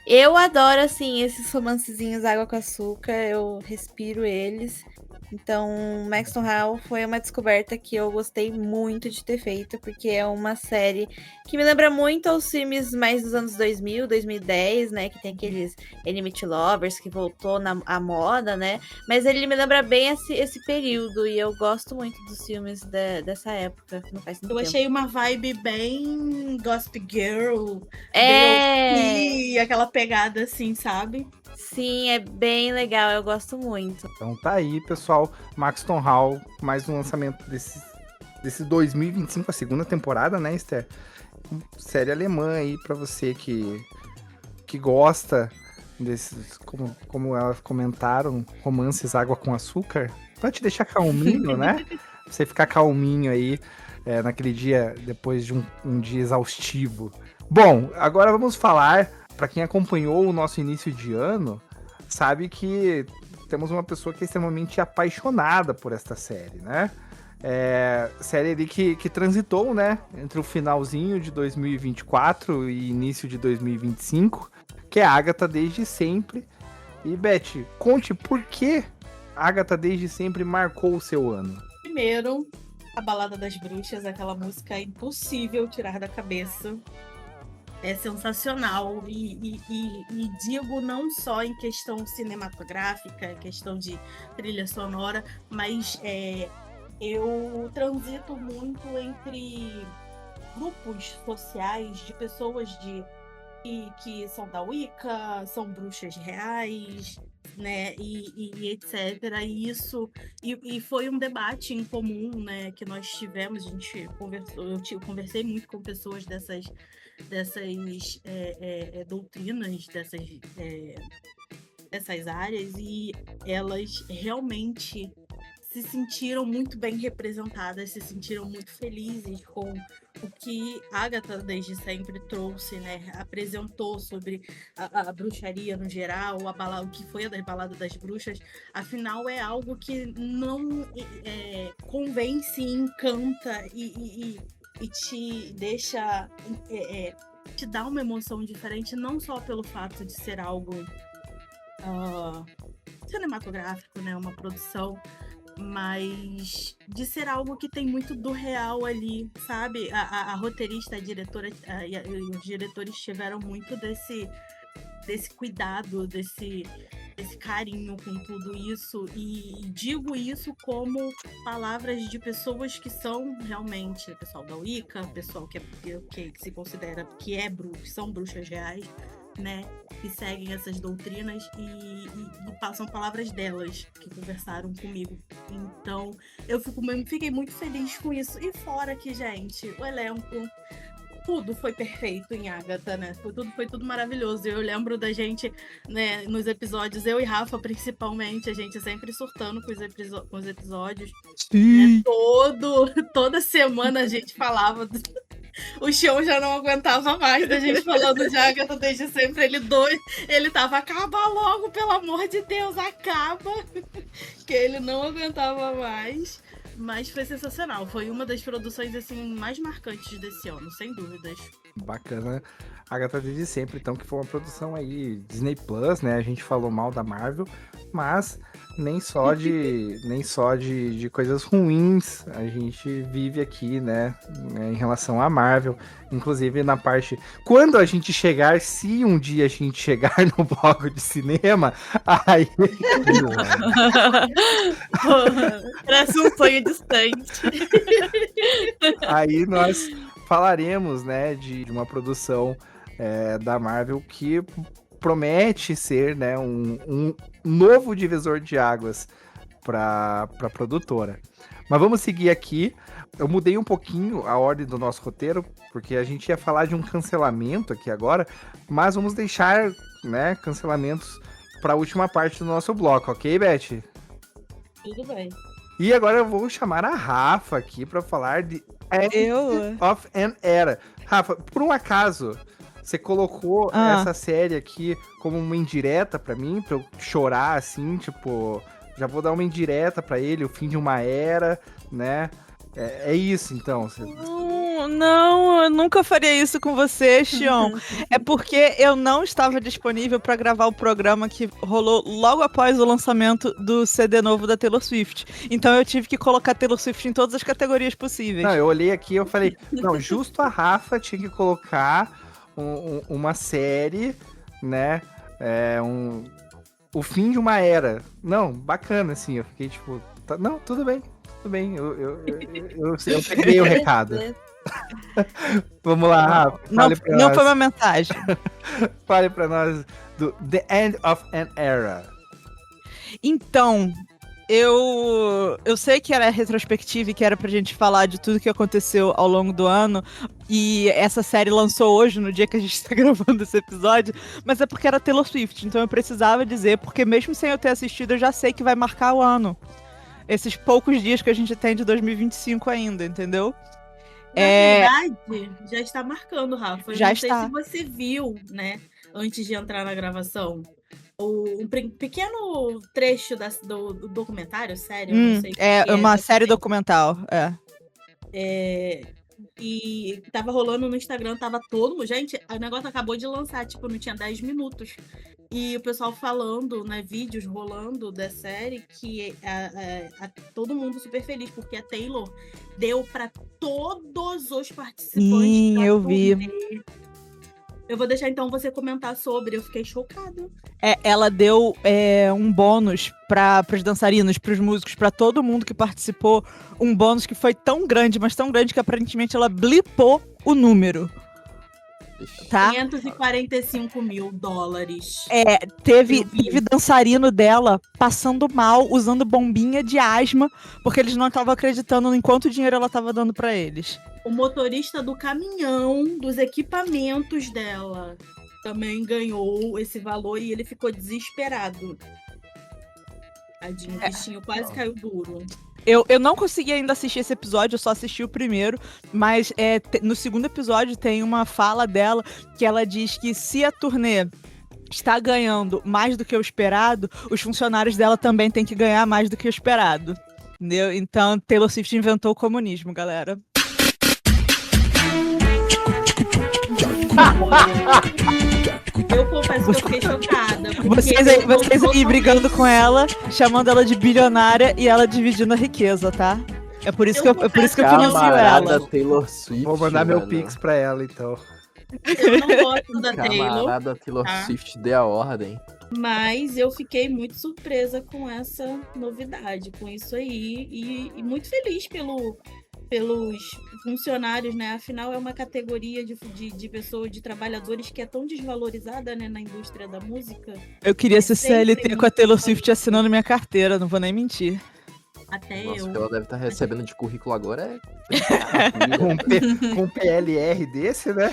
eu adoro, assim, esses romancezinhos água com açúcar, eu respiro eles. Então, Maxton Hall foi uma descoberta que eu gostei muito de ter feito, porque é uma série que me lembra muito aos filmes mais dos anos 2000, 2010, né? Que tem aqueles Enemy to Lovers, que voltou à moda, né? Mas ele me lembra bem esse período, e eu gosto muito dos filmes dessa época, que não faz tanto Eu tempo. achei uma vibe bem Gossip Girl, É, e aquela pegada assim, sabe? sim, é bem legal, eu gosto muito. Então tá aí, pessoal. Maxton Hall, mais um lançamento desse 2025, a 2ª temporada, né, Esther? Série alemã aí pra você que gosta desses, como elas comentaram, romances água com açúcar. Pra te deixar calminho, né? Pra você ficar calminho aí naquele dia, depois de um dia exaustivo. Bom, agora vamos falar... Para quem acompanhou o nosso início de ano, sabe que temos uma pessoa que é extremamente apaixonada por esta série, né? Série ali que transitou, né? Entre o finalzinho de 2024 e início de 2025, que é a Agatha Desde Sempre. E, Beth, conte por que Agatha Desde Sempre marcou o seu ano. Primeiro, a Balada das Bruxas, aquela música impossível tirar da cabeça. É sensacional e digo não só em questão cinematográfica, questão de trilha sonora, mas eu transito muito entre grupos sociais de pessoas que são da Wicca, são bruxas reais, né, e etc. E foi um debate em comum, né, que nós tivemos. A gente conversou, eu conversei muito com pessoas dessas doutrinas, dessas áreas, e elas realmente se sentiram muito bem representadas, se sentiram muito felizes com o que Agatha Desde Sempre trouxe, né? Apresentou sobre a bruxaria no geral, o que foi a Balada das Bruxas. Afinal, é algo que não convence, encanta e te deixa, te dá uma emoção diferente, não só pelo fato de ser algo cinematográfico, né, uma produção mas de ser algo que tem muito do real ali, sabe? A roteirista, a diretora e os diretores tiveram muito desse cuidado, desse carinho com tudo isso, e digo isso como palavras de pessoas que são realmente pessoal da Wicca, pessoal que se considera que são bruxas reais, né, que seguem essas doutrinas e passam palavras delas que conversaram comigo. Então eu fiquei muito feliz com isso. E fora que, gente, o elenco, tudo foi perfeito em Agatha, né? Foi tudo maravilhoso. Eu lembro da gente, né, nos episódios, eu e Rafa principalmente, a gente sempre surtando com os episódios. Sim. Né? Toda semana a gente falava. O chão já não aguentava mais da gente falando de Agatha desde sempre. Ele tava, acaba logo, pelo amor de Deus, acaba. Que ele não aguentava mais. Mas foi sensacional. Foi uma das produções assim mais marcantes desse ano, sem dúvidas. Bacana. Agatha desde sempre, então, que foi uma produção aí Disney Plus, né? A gente falou mal da Marvel, mas nem só de coisas ruins a gente vive aqui, né? Em relação à Marvel. Inclusive na parte... Quando a gente chegar, se um dia a gente chegar no bloco de cinema, aí... Parece um sonho distante. Aí nós falaremos, né, de uma produção da Marvel que promete ser, né, um novo divisor de águas para a produtora. Mas vamos seguir aqui. Eu mudei um pouquinho a ordem do nosso roteiro, porque a gente ia falar de um cancelamento aqui agora, mas vamos deixar, né, cancelamentos para a última parte do nosso bloco, ok, Beth? Tudo bem. E agora eu vou chamar a Rafa aqui para falar de End of an Era. Rafa, por um acaso, você colocou essa série aqui como uma indireta pra mim, pra eu chorar, assim, tipo... Já vou dar uma indireta pra ele, o fim de uma era, né? É isso, então. Não, eu nunca faria isso com você, Xion. É porque eu não estava disponível para gravar o programa que rolou logo após o lançamento do CD novo da Taylor Swift. Então eu tive que colocar Taylor Swift em todas as categorias possíveis. Não, eu olhei aqui e eu falei, não, justo a Rafa tinha que colocar uma série, né? O fim de uma era. Não, bacana, assim, eu fiquei tipo, não, tudo bem, eu peguei o recado. Vamos lá, Rafa. Não foi uma mensagem. Fale pra nós do The End of an Era. Então, eu sei que era retrospectiva e que era pra gente falar de tudo que aconteceu ao longo do ano, e essa série lançou hoje, no dia que a gente tá gravando esse episódio, mas é porque era Taylor Swift, então eu precisava dizer, porque mesmo sem eu ter assistido, eu já sei que vai marcar o ano. Esses poucos dias que a gente tem de 2025 ainda, entendeu? Na verdade, já está marcando, Rafa. Eu já não está. sei se você viu, né, antes de entrar na gravação, um pequeno trecho do documentário, sério, não sei. É uma série documental, E tava rolando no Instagram, tava todo mundo. Gente, o negócio acabou de lançar, tipo, não tinha 10 minutos. E o pessoal falando, né, vídeos rolando da série, que todo mundo super feliz, porque a Taylor deu pra todos os participantes. Sim, eu vi. Eu vou deixar então você comentar sobre, eu fiquei chocada. Ela deu um bônus para os dançarinos, para os músicos, para todo mundo que participou, um bônus que foi tão grande, mas tão grande que aparentemente ela blipou o número. Tá? $545 mil. Teve dançarino dela passando mal, usando bombinha de asma, porque eles não estavam acreditando em quanto dinheiro ela estava dando para eles. O motorista do caminhão, dos equipamentos dela, também ganhou esse valor e ele ficou desesperado. Tadinho, o bichinho quase caiu duro. Eu não consegui ainda assistir esse episódio, eu só assisti o primeiro, mas no segundo episódio tem uma fala dela que ela diz que se a turnê está ganhando mais do que o esperado, os funcionários dela também têm que ganhar mais do que o esperado. Entendeu? Então, Taylor Swift inventou o comunismo, galera. Eu confesso que eu fiquei chocada. porque Vocês aí brigando com ela, chamando ela de bilionária e ela dividindo a riqueza, tá? É por isso que eu financio Camarada ela. Taylor Swift. Vou mandar meu mano. pix pra ela, então. Eu não gosto da Taylor, Camarada Taylor tá? Swift dê a ordem. mas eu fiquei muito surpresa com essa novidade, com isso aí. E muito feliz pelos funcionários, né? Afinal, é uma categoria de pessoas, de trabalhadores que é tão desvalorizada, né, na indústria da música. Eu queria ser Sempre CLT com a Taylor Swift assinando minha carteira, não vou nem mentir. Até Nossa, eu. o que ela deve estar recebendo de currículo agora Com PLR desse, né?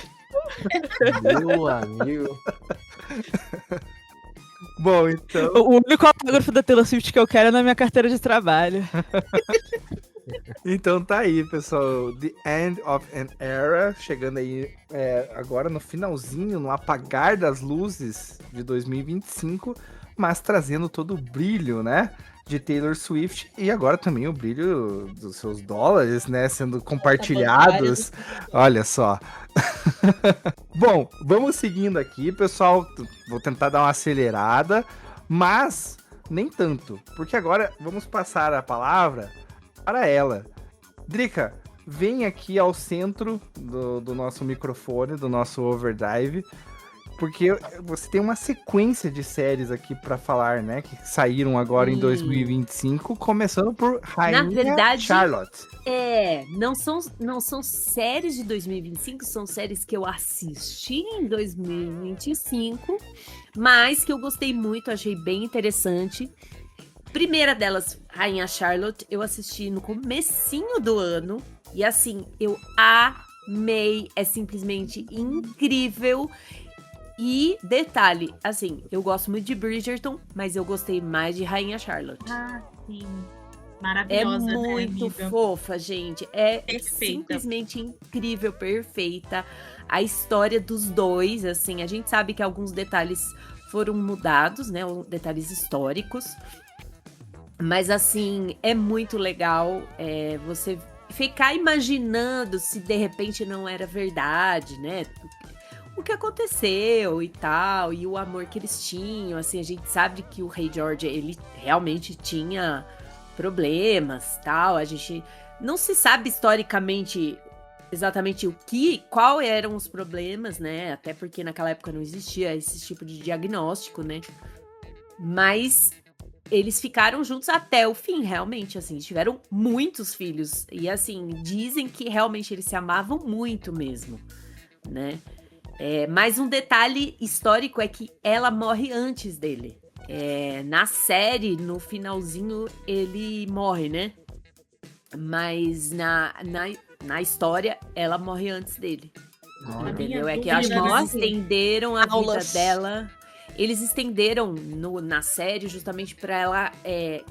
Meu amigo. Bom, então. O único autógrafo da Taylor Swift que eu quero é na minha carteira de trabalho. Então tá aí, pessoal. The End of an Era. Chegando aí agora no finalzinho, no apagar das luzes de 2025. Mas trazendo todo o brilho, né? De Taylor Swift. E agora também o brilho dos seus dólares, né? Sendo compartilhados. Olha só. Bom, vamos seguindo aqui, pessoal. Vou tentar dar uma acelerada. Mas nem tanto. Porque agora vamos passar a palavra para ela. Drica, vem aqui ao centro do nosso microfone, do nosso overdrive, porque você tem uma sequência de séries aqui para falar, né? Que saíram agora em 2025, começando por Rainha verdade, Charlotte. Não são séries de 2025, são séries que eu assisti em 2025, mas que eu gostei muito, achei bem interessante. Primeira delas, Rainha Charlotte, eu assisti no comecinho do ano. E assim, eu amei. É simplesmente incrível. E detalhe, assim, eu gosto muito de Bridgerton, mas eu gostei mais de Rainha Charlotte. Ah, sim. É Maravilhosa, né, muito amiga? fofa, gente. É Perfeita. simplesmente incrível, perfeita. A história dos dois, assim, a gente sabe que alguns detalhes foram mudados, né? Detalhes históricos. Mas, assim, é muito legal você ficar imaginando se de repente não era verdade, né? O que aconteceu e tal, e o amor que eles tinham, assim, a gente sabe que o Rei George, ele realmente tinha problemas, tal, a gente não se sabe historicamente exatamente qual eram os problemas, né, até porque naquela época não existia esse tipo de diagnóstico, né, mas eles ficaram juntos até o fim, realmente, assim, tiveram muitos filhos, e assim, dizem que realmente eles se amavam muito mesmo, né. Mas um detalhe histórico é que ela morre antes dele. Na série, no finalzinho, ele morre, né? Mas na história, ela morre antes dele. Entendeu? É que acho que eles estenderam a vida dela. Eles estenderam na série justamente pra ela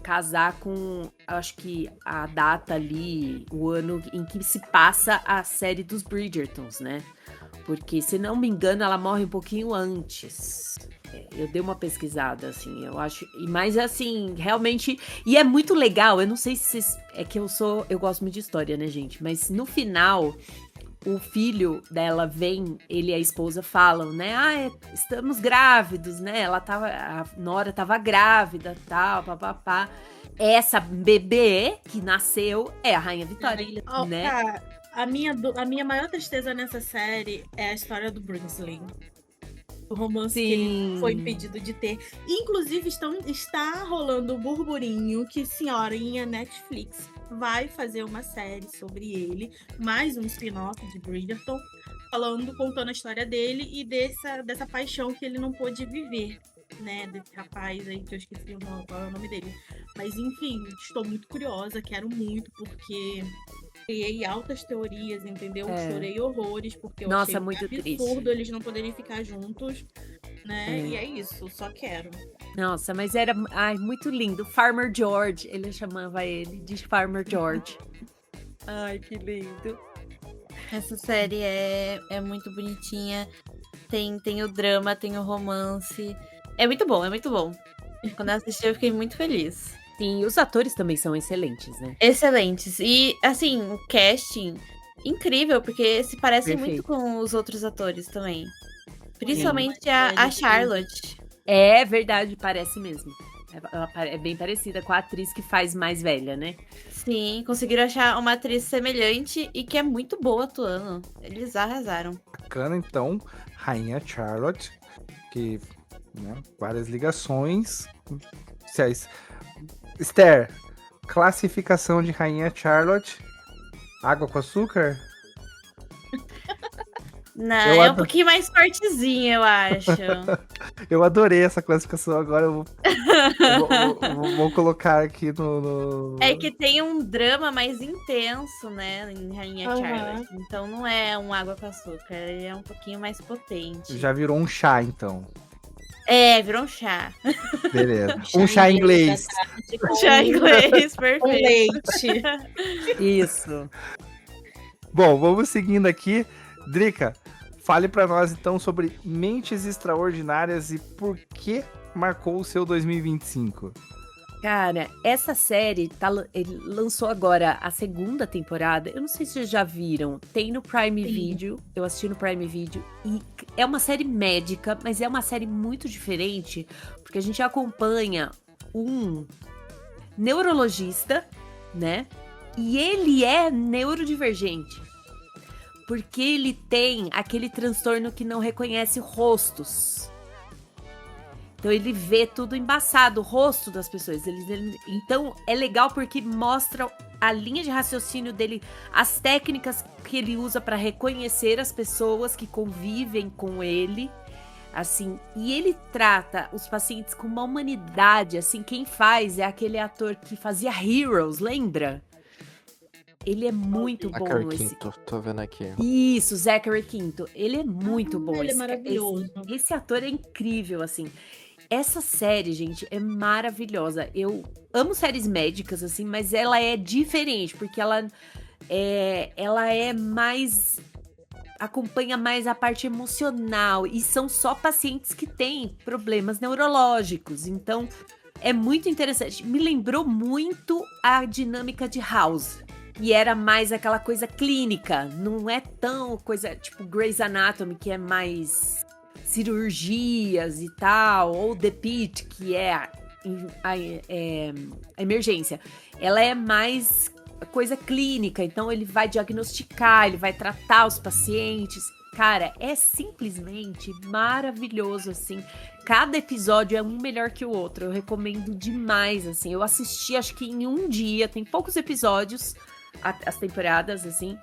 casar com, acho que a data ali, o ano em que se passa a série dos Bridgertons, né? Porque, se não me engano, ela morre um pouquinho antes. Eu dei uma pesquisada, assim, eu acho. Mas, assim, realmente... E é muito legal, eu não sei se vocês... É que eu gosto muito de história, né, gente? Mas, no final, o filho dela vem, ele e a esposa falam, né? Estamos grávidos, né? A Nora tava grávida, tal, papapá. Essa bebê que nasceu é a Rainha Vitória, né? Cara, a minha maior tristeza nessa série é a história do Brinsley. O romance que ele foi impedido de ter. Inclusive, está rolando um burburinho que senhorinha Netflix vai fazer uma série sobre ele, mais um spin-off de Bridgerton, contando a história dele e dessa paixão que ele não pôde viver, né? Desse rapaz aí que eu esqueci qual é o nome dele. Mas enfim, estou muito curiosa, quero muito, porque criei altas teorias, entendeu? Chorei horrores, porque eu achei muito absurdo triste. eles não poderem ficar juntos, né? E é isso, só quero. Nossa, mas era muito lindo. Farmer George, ele chamava ele de Farmer George. Ai, que lindo. Essa série é muito bonitinha. Tem o drama, tem o romance. É muito bom, é muito bom. Quando eu assisti, eu fiquei muito feliz. Sim, os atores também são excelentes, né? Excelentes. E, assim, o casting, incrível, porque se parece Perfeito. muito com os outros atores também. Principalmente a Charlotte. É verdade, parece mesmo. Ela é bem parecida com a atriz que faz mais velha, né? Sim, conseguiram achar uma atriz semelhante e que é muito boa atuando. Eles arrasaram. Bacana, então, Rainha Charlotte, que, né, várias ligações. Esther, classificação de Rainha Charlotte, água com açúcar? Não, Eu é um pouquinho mais fortezinho, eu acho. Eu adorei essa classificação, agora vou colocar aqui no... É que tem um drama mais intenso, né, em Rainha Aham. Charlotte. Então não é um água com açúcar, ele é um pouquinho mais potente. Já virou um chá, então. É, virou um chá. Beleza. Um chá inglês. Chá inglês, Com perfeito. leite. Isso. Bom, vamos seguindo aqui. Drica, fale pra nós então sobre Mentes Extraordinárias e por que marcou o seu 2025. Cara, essa série ele lançou agora a segunda temporada. Eu não sei se vocês já viram. Tem no Prime Video. Eu assisti no Prime Video. E é uma série médica, mas é uma série muito diferente. Porque a gente acompanha um neurologista, né? E ele é neurodivergente. Porque ele tem aquele transtorno que não reconhece rostos. Então ele vê tudo embaçado, o rosto das pessoas. Então é legal porque mostra a linha de raciocínio dele, as técnicas que ele usa para reconhecer as pessoas que convivem com ele, assim. E ele trata os pacientes com uma humanidade, assim. Quem faz é aquele ator que fazia Heroes, lembra? Ele é muito bom Zachary nesse. Quinto, tô vendo aqui. Isso, Zachary Quinto. Ele é muito bom. Ele é maravilhoso. Esse ator é incrível, assim. Essa série, gente, é maravilhosa. Eu amo séries médicas, assim, mas ela é diferente, porque ela é mais... acompanha mais a parte emocional. E são só pacientes que têm problemas neurológicos. Então, é muito interessante. Me lembrou muito a dinâmica de House. E era mais aquela coisa clínica. Não é tão coisa tipo Grey's Anatomy, que é mais cirurgias e tal. Ou The Pitt, que é a emergência. Ela é mais coisa clínica. Então ele vai diagnosticar, ele vai tratar os pacientes. Cara, é simplesmente maravilhoso, assim. Cada episódio é um melhor que o outro. Eu recomendo demais, assim. Eu assisti, acho que em um dia. Tem poucos episódios, as temporadas, assim.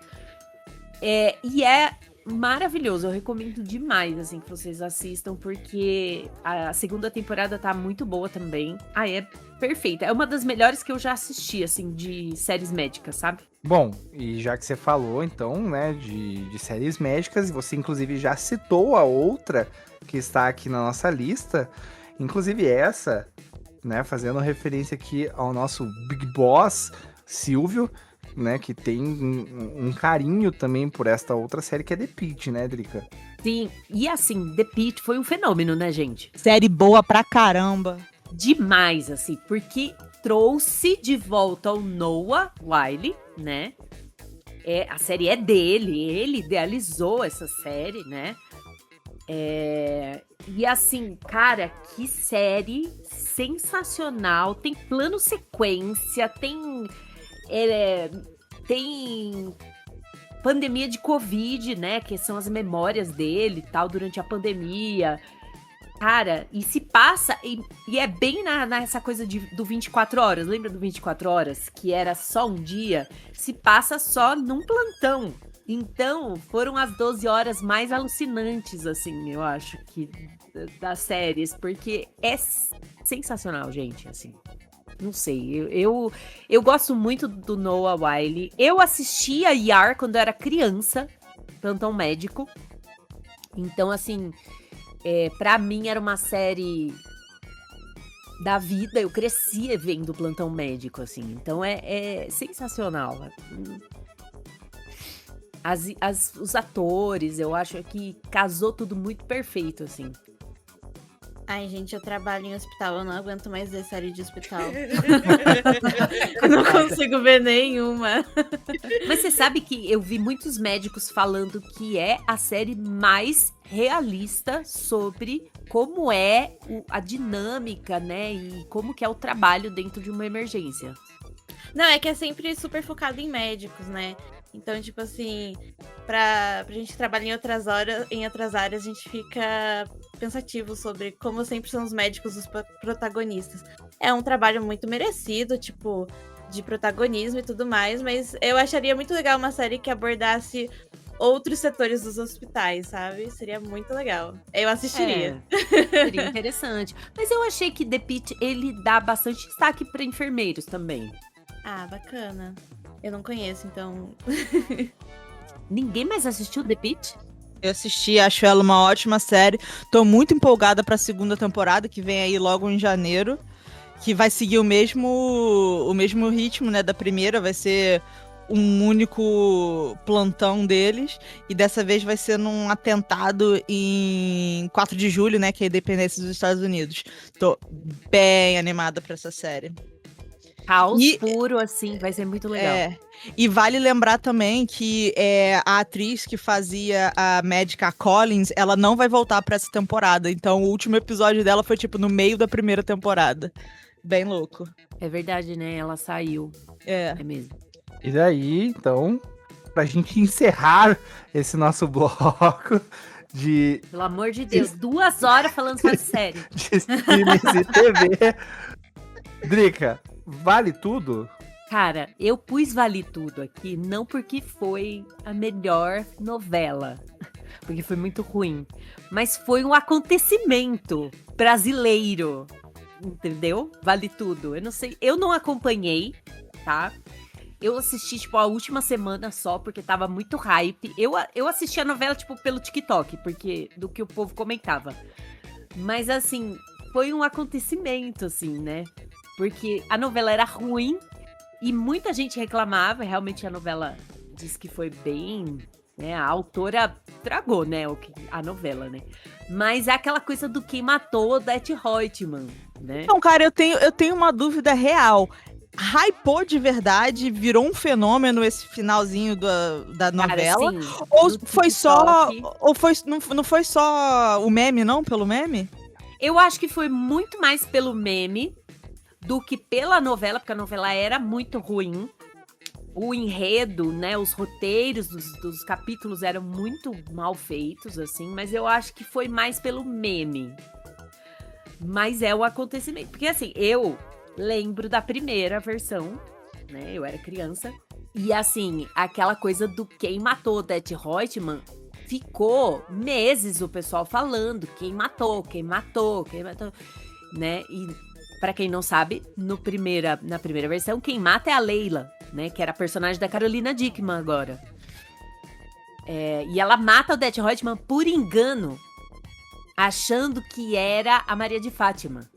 E é maravilhoso. Eu recomendo demais, assim, que vocês assistam. Porque a segunda temporada tá muito boa também. É perfeita. É uma das melhores que eu já assisti, assim, de séries médicas, sabe? Bom, e já que você falou, então, né, de séries médicas, e você inclusive já citou a outra que está aqui na nossa lista, inclusive essa, né, fazendo referência aqui ao nosso Big Boss, Silvio, né, que tem um carinho também por esta outra série que é The Pitt, né, Drica? Sim, e assim, The Pitt foi um fenômeno, né, gente? Série boa pra caramba. Demais, assim, porque trouxe de volta o Noah Wyle, né? A série é dele, ele idealizou essa série, né? E assim, cara, que série sensacional. Tem plano sequência, tem pandemia de Covid, né? Que são as memórias dele e tal, durante a pandemia. Cara, e se passa, e é bem nessa coisa do 24 horas, lembra do 24 horas? Que era só um dia, se passa só num plantão. Então, foram as 12 horas mais alucinantes, assim, eu acho, que das séries, porque é sensacional, gente, assim. Não sei, eu gosto muito do Noah Wyle. Eu assistia ER quando eu era criança, Plantão Médico. Então, assim... pra mim era uma série da vida, eu crescia vendo Plantão Médico, assim, então é sensacional. Os atores, eu acho que casou tudo muito perfeito, assim. Ai, gente, eu trabalho em hospital, eu não aguento mais ver série de hospital. Eu não consigo ver nenhuma. Mas você sabe que eu vi muitos médicos falando que é a série mais realista sobre como é a dinâmica, né? E como que é o trabalho dentro de uma emergência. Não, é que é sempre super focado em médicos, né? Então, tipo assim, pra gente que trabalha em outras áreas, a gente fica pensativo sobre como sempre são os médicos os protagonistas. É um trabalho muito merecido, tipo, de protagonismo e tudo mais, mas eu acharia muito legal uma série que abordasse outros setores dos hospitais, sabe? Seria muito legal. Eu assistiria. Seria interessante. Mas eu achei que The Pitt, ele dá bastante destaque para enfermeiros também. Ah, bacana. Eu não conheço, então... Ninguém mais assistiu The Pitt? Eu assisti, acho ela uma ótima série. Tô muito empolgada pra segunda temporada, que vem aí logo em janeiro. Que vai seguir o mesmo ritmo, né, da primeira. Vai ser um único plantão deles. E dessa vez vai ser num atentado em 4 de julho, né, que é a independência dos Estados Unidos. Tô bem animada pra essa série. Caos E- puro, assim, vai ser muito legal. É. E vale lembrar também que a atriz que fazia a médica Collins, ela não vai voltar pra essa temporada. Então o último episódio dela foi tipo no meio da primeira temporada. Bem louco. É verdade, né? Ela saiu. É. É mesmo. E daí, então, pra gente encerrar esse nosso bloco de Pelo amor de Deus, 2 horas falando sobre série. filmes e TV, Drica, vale tudo? Cara, eu pus Vale Tudo aqui, não porque foi a melhor novela, porque foi muito ruim, mas foi um acontecimento brasileiro, entendeu? Vale Tudo. Eu não sei, eu não acompanhei, tá? Eu assisti, tipo, a última semana só, porque tava muito hype. Eu assisti a novela, tipo, pelo TikTok, porque do que o povo comentava. Mas, assim, foi um acontecimento, assim, né? Porque a novela era ruim e muita gente reclamava. Realmente a novela diz que foi bem, né? A autora tragou, né? A novela, né? Mas é aquela coisa do quem matou Odete Reutemann, né? Então, cara, eu tenho uma dúvida real. Hypou de verdade? Virou um fenômeno esse finalzinho da novela? Cara, sim, Ou no foi só. TikTok. Ou foi, não foi só o meme, não? Pelo meme? Eu acho que foi muito mais pelo meme do que pela novela, porque a novela era muito ruim. O enredo, né, os roteiros dos capítulos eram muito mal feitos, assim, mas eu acho que foi mais pelo meme. Mas é o acontecimento. Porque, assim, eu lembro da primeira versão, né, eu era criança, e, assim, aquela coisa do quem matou Odete Reutemann, ficou meses o pessoal falando quem matou, né, e pra quem não sabe, na primeira versão, quem mata é a Leila, né? Que era a personagem da Carolina Dickman agora. E ela mata a Odete Reutemann por engano, achando que era a Maria de Fátima.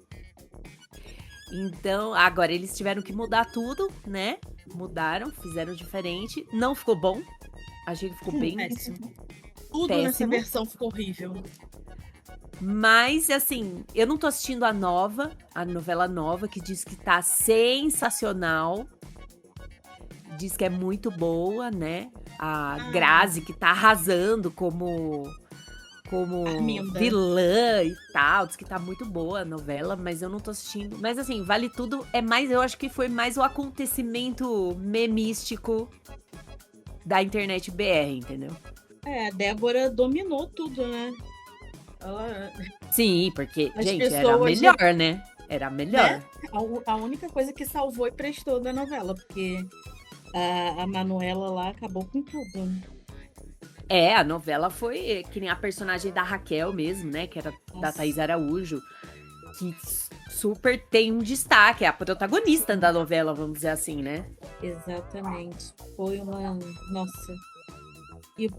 Então, agora eles tiveram que mudar tudo, né? Mudaram, fizeram diferente. Não ficou bom. Achei que ficou bem... Péssimo. Tudo nessa péssimo. versão ficou horrível. Mas, assim, eu não tô assistindo a novela nova, que diz que tá sensacional. Diz que é muito boa, né? A Grazi, que tá arrasando como Arminda. vilã e tal. Diz que tá muito boa a novela, mas eu não tô assistindo. Mas, assim, Vale Tudo é mais... Eu acho que foi mais o acontecimento memístico da internet BR, entendeu? A Débora dominou tudo, né? Ela, Sim, porque, As gente, era a pessoas melhor, né? Era a melhor. né? A única coisa que salvou e prestou da novela, porque a Manuela lá acabou com tudo. A novela foi que nem a personagem da Raquel mesmo, né? Que era da Nossa. Thaís Araújo. Que super tem um destaque. É a protagonista da novela, vamos dizer assim, né? Exatamente. Foi uma... Nossa. Que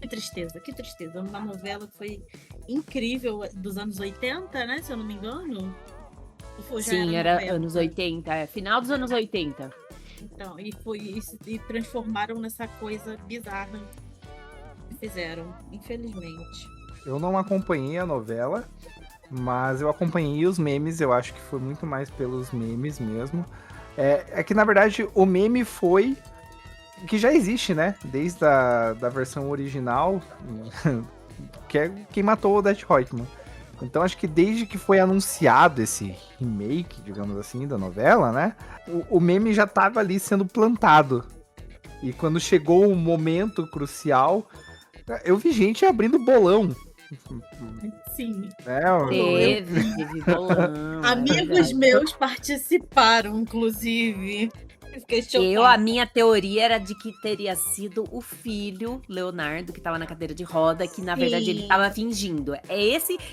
tristeza. Uma novela que foi incrível dos anos 80, né? Se eu não me engano. Ou foi- já Sim, era 90? anos 80. Final dos anos 80. Então, e transformaram nessa coisa bizarra que fizeram, infelizmente. Eu não acompanhei a novela, mas eu acompanhei os memes, eu acho que foi muito mais pelos memes mesmo. É que, na verdade, o meme foi... que já existe, né? Desde a da versão original, que é quem matou o Odette Roitman. Então acho que desde que foi anunciado esse remake, digamos assim, da novela, né? O meme já tava ali sendo plantado. E quando chegou o momento crucial, eu vi gente abrindo bolão. Sim. Teve bolão. Amigos meus participaram, inclusive. Fiquei chocada. A minha teoria era de que teria sido o filho, Leonardo, que tava na cadeira de roda, que na verdade ele tava fingindo.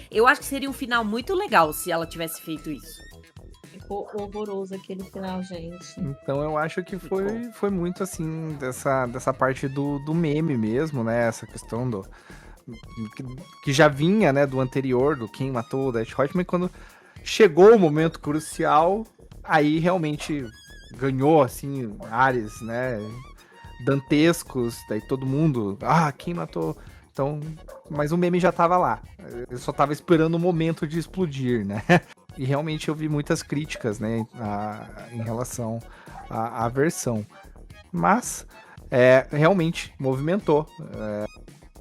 Eu acho que seria um final muito legal se ela tivesse feito isso. Ficou horroroso aquele final, gente. Então eu acho que foi muito assim, dessa parte do meme mesmo, né? Essa questão do... que já vinha, né, do anterior, do quem matou o Odette Roitman, quando chegou o momento crucial, aí realmente... ganhou, assim, ares, né, dantescos, daí todo mundo, quem matou? Então, mas o meme já tava lá, eu só tava esperando o momento de explodir, né, e realmente eu vi muitas críticas, né, em relação à versão, mas realmente movimentou,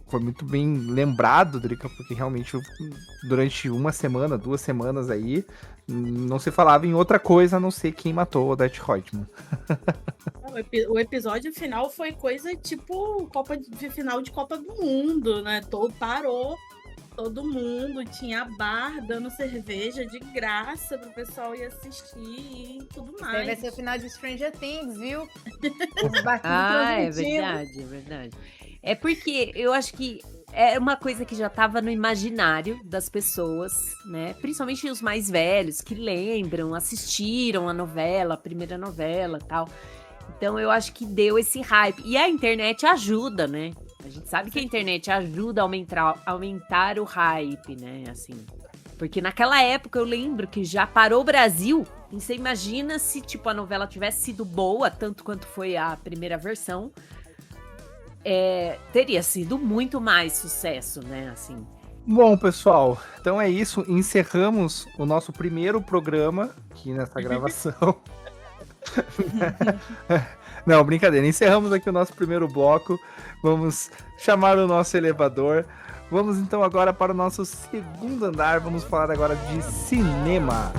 foi muito bem lembrado, Drica, porque realmente durante 1 semana, 2 semanas aí, não se falava em outra coisa a não ser quem matou o Odette Roitman. O episódio final foi coisa tipo final de Copa do Mundo, né? Parou todo mundo, tinha bar dando cerveja de graça pro pessoal ir assistir e tudo mais. Isso aí vai ser o final de Stranger Things, viu? É verdade. É porque eu acho que é uma coisa que já tava no imaginário das pessoas, né? Principalmente os mais velhos, que lembram, assistiram a novela, a primeira novela e tal. Então eu acho que deu esse hype. E a internet ajuda, né? A gente sabe que a internet ajuda a aumentar o hype, né? Assim. Porque naquela época eu lembro que já parou o Brasil. E você imagina se, tipo, a novela tivesse sido boa, tanto quanto foi a primeira versão. Teria sido muito mais sucesso, né, assim. Bom, pessoal, então é isso. Encerramos o nosso primeiro programa aqui nessa gravação. Não, brincadeira. Encerramos aqui o nosso primeiro bloco. Vamos chamar o nosso elevador. Vamos então agora para o nosso segundo andar. Vamos falar agora de cinema.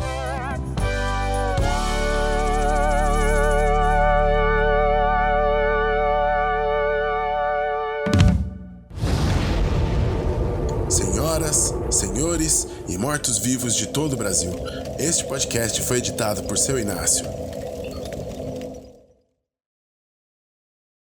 Senhoras, senhores e mortos-vivos de todo o Brasil, este podcast foi editado por Seu Inácio.